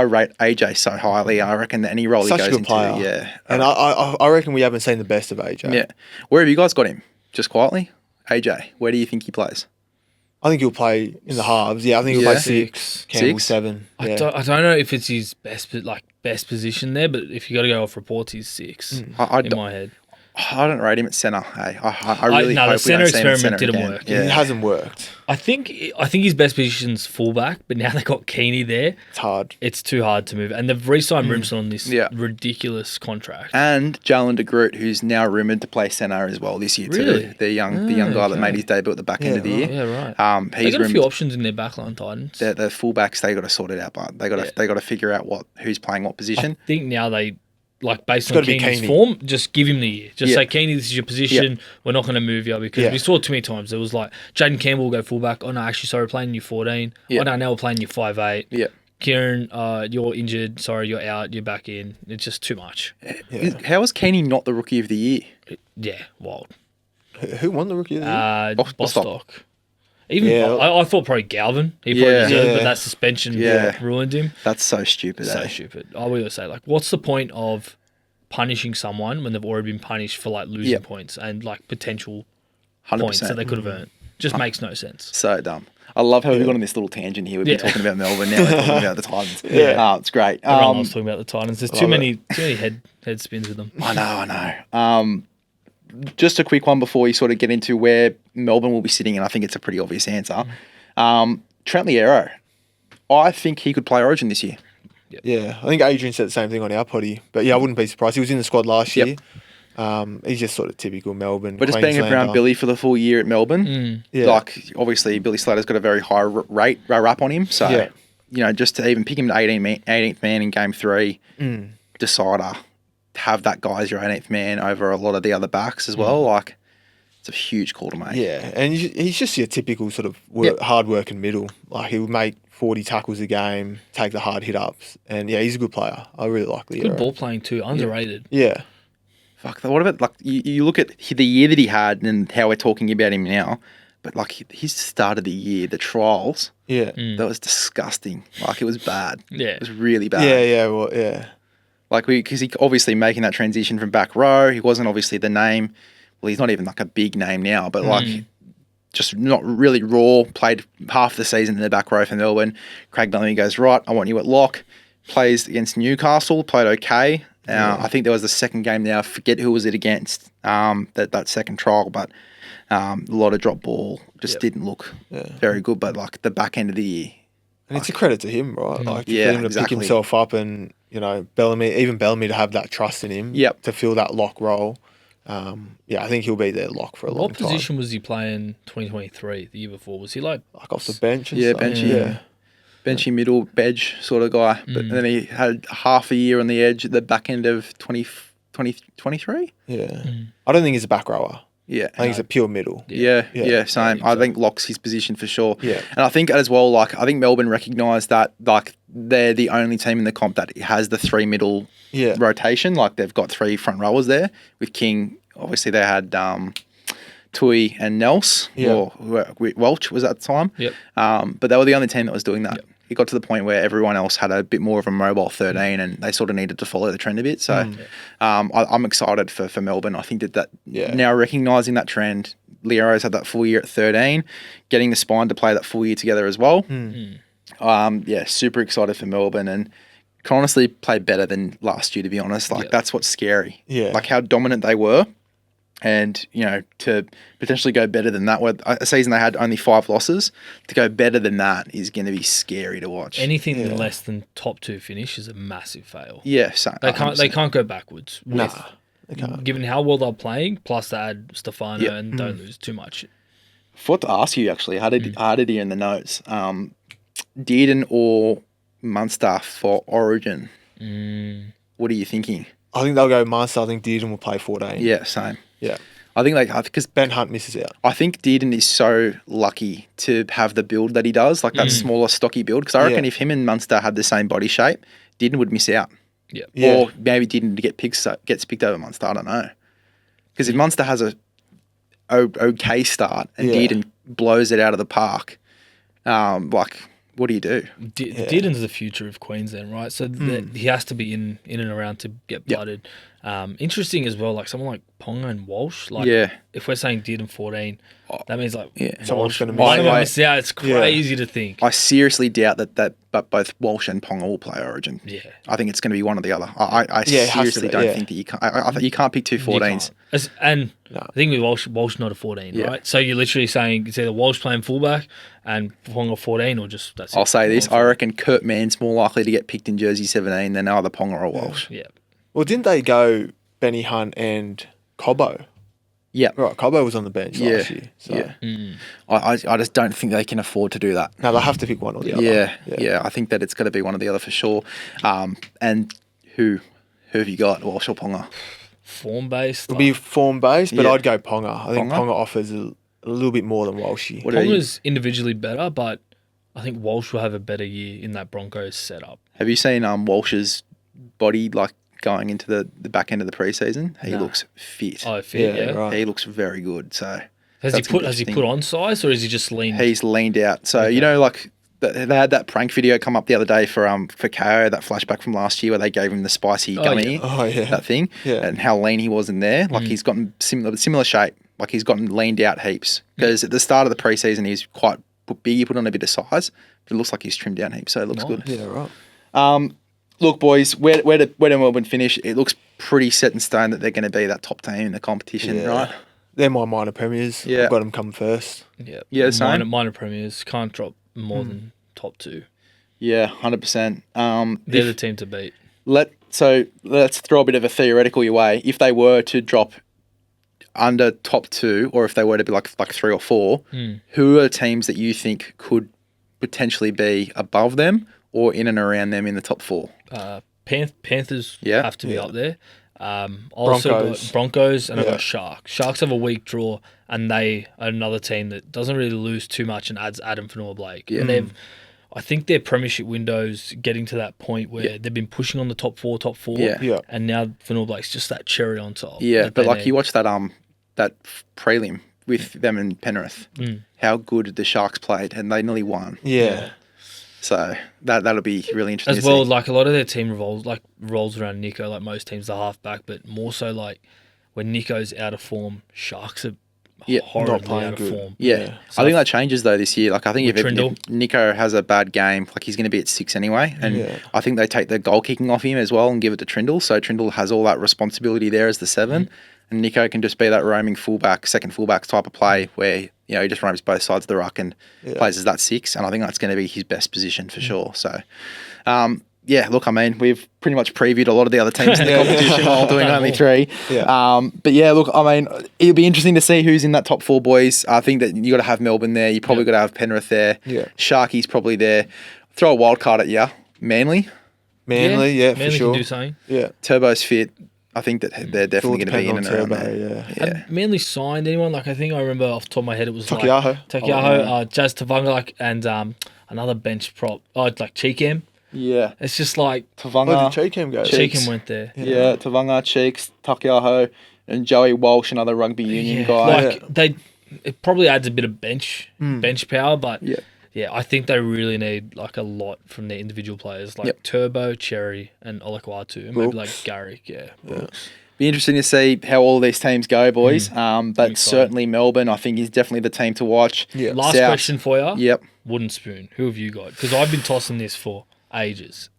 rate AJ so highly. I reckon that any role Such he a goes good into, player. And I reckon we haven't seen the best of AJ. Yeah. Where have you guys got him? Just quietly? AJ, where do you think he plays? I think he'll play in the halves. Yeah, I think he'll play 6. Campbell 7. Yeah. I don't know if it's his best position there, but if you got to go off reports, he's 6 in my head. I don't rate him at centre. Hey, I really no, the hope we don't centre see him at experiment centre didn't again. work. Yeah. It hasn't worked. I think his best position's fullback, but now they've got Keeney there. It's hard. It's too hard to move. And they've re-signed Brimson on this Yeah. ridiculous contract. And Jalen de Groot, who's now rumoured to play centre as well this year Really? too. The young guy that okay. made his debut at the back end of the year. Yeah, right. They He's got a few rumoured. options in their backline Titans. The fullbacks they got to sort it out, but they got to figure out who's playing what position. I think now they, like, based It's on gotta be Keeney's Keeney. form, just give him the year. Just Yeah. say, Keeney, this is your position. We're not going to move you because we saw it too many times. It was like, Jaden Campbell will go fullback. Oh, no, actually, sorry, we're playing you 14. Yeah. Oh, no, now we're playing you 5'8". Yeah. Kieran, you're injured. Sorry, you're out. You're back in. It's just too much. How is Keeney not the rookie of the year? Yeah, wild. Who won the rookie of the year? Bostock. Even Yeah. I thought probably Galvin. He probably Yeah. deserved, Yeah. but that suspension ruined him. That's so stupid. So eh? stupid. I would say, like, what's the point of punishing someone when they've already been punished for like losing points and like potential 100%. points that they could have earned? Just makes no sense. So dumb. I love how we've gone on this little tangent here. We've been talking about Melbourne, now we're talking about the Titans. It's great. Everyone loves talking about the Titans. There's too many head spins with them. I know. Just a quick one before we sort of get into where Melbourne will be sitting, and I think it's a pretty obvious answer. Trent Liero. I think he could play Origin this year. Yeah, I think Adrian said the same thing on our potty. But yeah, I wouldn't be surprised. He was in the squad last year. He's just sort of typical Melbourne. But just being around Billy for the full year at Melbourne, Yeah. like obviously Billy Slater's got a very high rap on him. So, just to even pick him to 18th man in game 3, decider, have that guy as your 18th man over a lot of the other backs as well. Like, it's a huge call to make. Yeah, and he's just your typical sort of hard working middle. Like he would make 40 tackles a game, take the hard hit ups, and yeah, he's a good player. I really like Liero. Good ball playing too. Underrated. Yeah, Fuck, what about, like, you look at the year that he had and how we're talking about him now, but, like, his start of the year, the trials, that was disgusting. Like, it was bad. Yeah. It was really bad. yeah. Like, because he obviously making that transition from back row, he wasn't obviously the name. Well, he's not even, like, a big name now, but, like, just not really raw, played half the season in the back row for Melbourne. Craig Bellamy goes, right, I want you at lock. Plays against Newcastle, played okay. I think there was the second game now. I forget who was it against, that second trial, but a lot of drop ball. Just didn't look very good. But, like, the back end of the year. And it's a credit to him, right? Like, for him to exactly. pick himself up and, Bellamy to have that trust in him to fill that lock role. I think he'll be their lock for a long time. What position was he playing 2023, the year before? Was he like off the bench and Yeah, stuff? benchy. Benchy middle, bedge sort of guy. But then he had half a year on the edge at the back end of 2023. Yeah. I don't think he's a back rower. Yeah. I think he's a pure middle. Yeah, same. I think locks his position for sure. Yeah. And I think as well, like, I think Melbourne recognised that, like, they're the only team in the comp that has the 3 middle rotation. Like, they've got 3 front rowers there. With King, obviously they had Tui and Nels, or Welch was at the time. Yep. But they were the only team that was doing that. It got to the point where everyone else had a bit more of a mobile 13 and they sort of needed to follow the trend a bit. So I'm excited for Melbourne. I think that now recognising that trend, Liero's had that full year at 13, getting the spine to play that full year together as well. Super excited for Melbourne and can honestly play better than last year, to be honest. Like, that's what's scary. Yeah. Like, how dominant they were. And, to potentially go better than that, where a season they had only 5 losses, to go better than that is going to be scary to watch. anything less than top 2 finish is a massive fail. Yeah, so They can't go backwards. Nah, they can't. Given how well they're playing, plus they add Stefano and don't lose too much. Forgot to ask you, actually, I had it here in the notes. Dearden or Munster for Origin? What are you thinking? I think they'll go Munster. I think Dearden will play 14. Yeah, same. Yeah. I think because Ben Hunt misses out. I think Dearden is so lucky to have the build that he does, like that smaller, stocky build. Because I reckon if him and Munster had the same body shape, Dearden would miss out. Yeah. Or maybe Dearden gets picked over Munster. I don't know. Because if Munster has a okay start and Dearden blows it out of the park, what do you do? Dearden's the future of Queensland, right? So he has to be in and around to get blooded. Interesting as well, like someone like Ponga and Walsh. Like, if we're saying did in 14, that means like Someone's going to one of them miss. miss out. It's crazy to think. I seriously doubt that but both Walsh and Ponga will play Origin. Yeah. I think it's going to be one or the other. I seriously don't think that you can't. I think you can't pick two 14s. And I think with Walsh not a 14, right? So you're literally saying it's either Walsh playing fullback and Ponga 14 or just that's it. I'll say this. I reckon Kurt Mann's more likely to get picked in jersey 17 than either Ponga or Walsh. Yeah. Well, didn't they go Benny Hunt and Cobbo? Yeah. Right, Cobbo was on the bench last year. So. Yeah. I just don't think they can afford to do that. No, they'll have to pick one or the other. Yeah. I think that it's got to be one or the other for sure. And who have you got, Walsh or Ponga? Form based. It'll be form based, but Yeah. I'd go Ponga. I think Ponga? Ponga offers a little bit more than Walshy. Ponga's individually better, but I think Walsh will have a better year in that Broncos setup. Have you seen Walsh's body like going into the back end of the preseason? He looks fit. Oh, fit, yeah. Right. He looks very good. So Has he put on size or is he just lean? he's leaned out. So you know, like they had that prank video come up the other day for KO, that flashback from last year where they gave him the spicy gummy, that thing, and how lean he was in there. Like he's gotten similar shape. Like he's gotten leaned out heaps because at the start of the preseason he's quite big. He put on a bit of size, but it looks like he's trimmed down heaps. So it looks good. Yeah, right. Look, boys, where did Melbourne finish? It looks pretty set in stone that they're going to be that top team in the competition, right? They're my minor premiers. Yeah. I've got them coming first. Yeah, same. minor premiers can't drop more than top 2. Yeah, 100%. They're the team to beat. So let's throw a bit of a theoretical your way. If they were to drop under top 2, or if they were to be like 3 or 4, who are teams that you think could potentially be above them or in and around them in the top 4? Panthers have to be up there. Also Broncos. got Broncos and I've got Sharks. Sharks have a weak draw and they are another team that doesn't really lose too much and adds Adam Fanua-Blake. Yeah. And I think their premiership window's getting to that point where they've been pushing on the top 4, and now Fanua-Blake's just that cherry on top. Yeah, but like you watch that prelim with them and Penrith, how good the Sharks played, and they nearly won. Yeah. So that'll be really interesting. As well, like a lot of their team rolls around Nico, like most teams, the halfback, but more so like when Nico's out of form, Sharks are horribly out of form. Yeah. So I think that changes though this year. Like I think if Nico has a bad game, like he's going to be at 6 anyway, and I think they take the goal kicking off him as well and give it to Trindle. So Trindle has all that responsibility there as the 7, and Nico can just be that roaming fullback, second fullback type of play where he just roams both sides of the ruck and plays as that 6, and I think that's going to be his best position for sure. So. Look, I mean, we've pretty much previewed a lot of the other teams in the competition while doing only 3. Look, I mean, it'll be interesting to see who's in that top 4, boys. I think that you got to have Melbourne there. You probably got to have Penrith there. Yeah. Sharkies probably there. Throw a wild card at you. Manly, for sure. Can do something. Yeah. Turbo's fit. I think that they're definitely going to be in and around there. Have Manly signed anyone? Like I think I remember off the top of my head it was Takiaho, Jazz Tavanga, and another bench prop. Oh, like Cheekham. Yeah. It's just like Tavanga. Where did Cheekham go? Cheekham went there. Yeah, Tavanga, Cheeks, Takiaho, and Joey Walsh, another rugby union guy. Like it probably adds a bit of bench power, but I think they really need like a lot from their individual players, like Turbo, Cherry, and Olakwatu, and maybe like Garrick. Be interesting to see how all these teams go, boys. But certainly Melbourne, I think, is definitely the team to watch. Yeah. Last question for you. Yep. Wooden spoon. Who have you got? Because I've been tossing this for ages.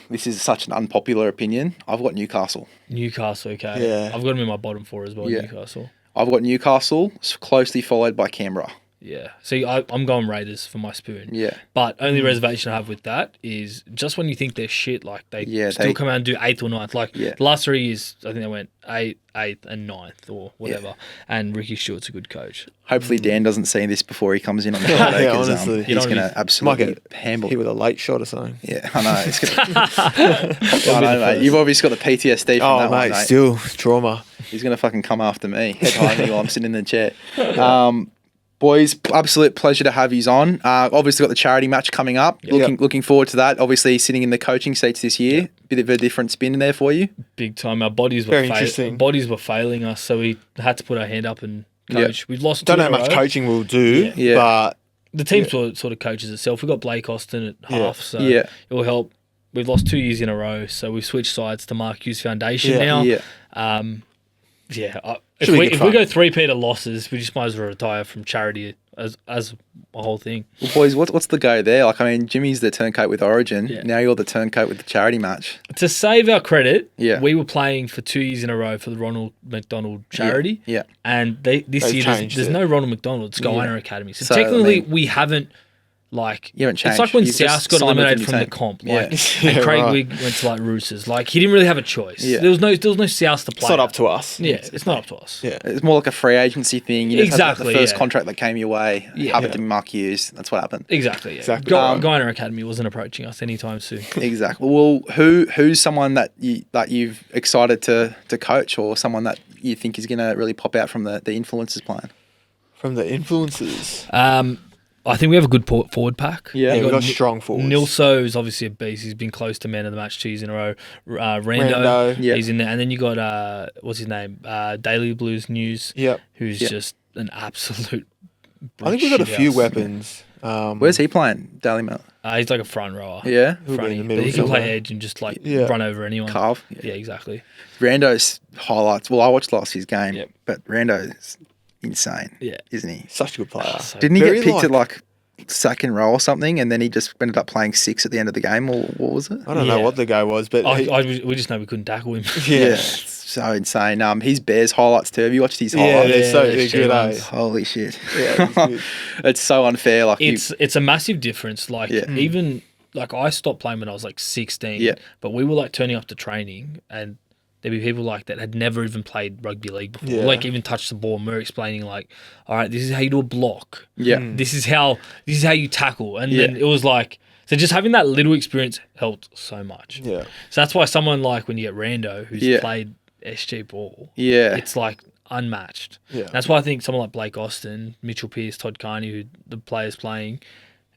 This is such an unpopular opinion. I've got Newcastle. Newcastle, okay. Yeah. I've got them in my bottom 4 as well, Newcastle. I've got Newcastle, closely followed by Canberra. Yeah. See, I'm going Raiders for my spoon. Yeah. But only reservation I have with that is just when you think they're shit, like they still come out and do 8th or 9th. Like the last 3 years, I think they went 8th and 9th or whatever. And Ricky Stewart's a good coach. Hopefully Dan doesn't see this before he comes in on the holiday. Honestly. He's going to absolutely handle it with a late shot or something. Yeah, I know. It's I know, mate. You've obviously got the PTSD from that one, mate. Still trauma. He's going to fucking come after me, head high me while I'm sitting in the chair. Boys, absolute pleasure to have you on. Obviously got the charity match coming up. Looking forward to that. Obviously sitting in the coaching seats this year. Bit of a different spin in there for you. Big time. Our bodies were failing us, so we had to put our hand up and coach. We've lost. Don't know how much coaching we'll do, but the team sort of coaches itself. We've got Blake Austin at half, so it will help. we've lost 2 years in a row, so we've switched sides to Mark Hughes Foundation Yeah. now. Yeah. If Should be we good if we fun. go 3-peat of losses, we just might as well retire from charity as a whole thing. Well, boys, what's the go there? Like, I mean, Jimmy's the turncoat with Origin. Yeah. Now you're the turncoat with the charity match. To save our credit, Yeah. we were playing for 2 years in a row for the Ronald McDonald charity. Yeah. And this They've year changed there's it. no Ronald McDonald. It's Guyana Academy. So, So, I technically, mean- we haven't. Like, You haven't it's like changed. when You've South just got signed with eliminated the from new the team. comp. Yeah. Like, Yeah, and Craig right. Wigg went to like Roosters. Like, he didn't really have a choice. Yeah. There was no South to play. It's not up at. to us. Yeah, it's not up to us. Yeah. It's more like a free agency thing. You know, Exactly, The first yeah. contract that came your way Yeah. happened to be Mark Hughes. That's what happened. Exactly. Yeah. Exactly. Guyana Academy wasn't approaching us anytime soon. Exactly. Well, who's someone that you've excited to coach, or someone that you think is going to really pop out from the influencers plan? From the influences. I think we have a good forward pack. Yeah. Yeah, You we've got strong forwards. Nilso is obviously a beast. He's been close to man of the match 2 years in a row. Rando, Rando. Yeah. he's in there. And then you got, what's his name? Daily Blues News, Yep. who's Yeah. just an absolute I think we've got a few shithouse. weapons. Where's he playing? Daily Mail. He's like a front rower. Yeah. He'll be in Fronty, the but middle he can play somewhere. edge and just like Yeah. run over anyone. Carve. Yeah, exactly. Rando's highlights. Well, I watched last year's game, Yep. but Rando's insane. Yeah. Isn't he? Such a good player. So Didn't he Very get picked at like second row or something, and then he just ended up playing 6 at the end of the game, or what was it? I don't know Yeah. what the go was, but we just know we couldn't tackle him. yeah. It's so insane. His Bears highlights too. Have you watched his Yeah, highlights? they're Yeah, good, ones. eh? Holy shit! Yeah, it's good. It's so unfair. Like It's a massive difference. Like Yeah. even like I stopped playing when I was like 16. Yeah. But we were like turning up to training and there'd be people like that had never even played rugby league before. Yeah. Like even touched the ball and we we're explaining like, all right, this is how you do a block. yeah, This is how you tackle. And Yeah. then it was like so just having that little experience helped so much. Yeah. So that's why someone like when you get Rando who's Yeah. played SG ball, yeah, it's like unmatched. Yeah. That's why I think someone like Blake Austin, Mitchell Pearce, Todd Carney, who the players playing,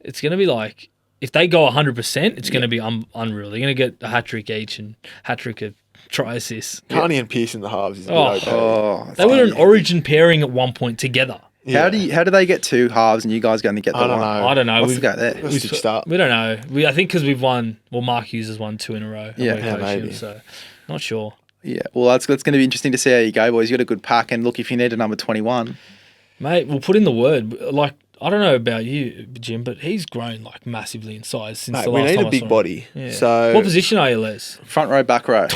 it's going to be like, if they go 100%, it's going to be unreal. They're going to get a hat-trick each and hat-trick of try assists. Carney and Pearce in the halves is a bit Oh. okay. Oh, They were an origin pairing at one point together. Yeah. how do they get 2 halves and you guys going to get the I don't one? know. I don't know. What's the go there? Let's stitched up. We don't know. I think because we've won, well, Mark Hughes has won 2 in a row. and Yeah. we're Yeah, coaching maybe. him, so not sure. Yeah, well, that's going to be interesting to see how you go, boys. You got a good pack, and look, if you need a number 21, Mate, we'll put in the word. Like, I don't know about you, Jim, but he's grown like massively in size since Mate, the we last need time a I big saw him. body. Yeah. So What position are you, Les? front row, back row.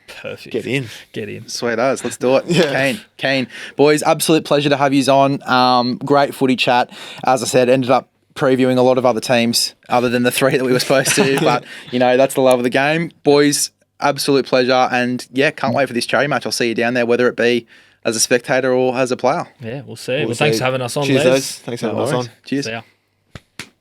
Perfect. get in. Get in. Sweet as. Let's do it. Yeah. Kane. Boys, absolute pleasure to have you on. Great footy chat. As I said, ended up previewing a lot of other teams other than the 3 that we were supposed to. But, that's the love of the game. Boys, absolute pleasure. And, yeah, can't wait for this charity match. I'll see you down there, whether it be as a spectator or as a player. Yeah, we'll see. Well, We'll thanks see. for having us on, Cheers, Les. Les. Thanks for having us on. Cheers. See ya.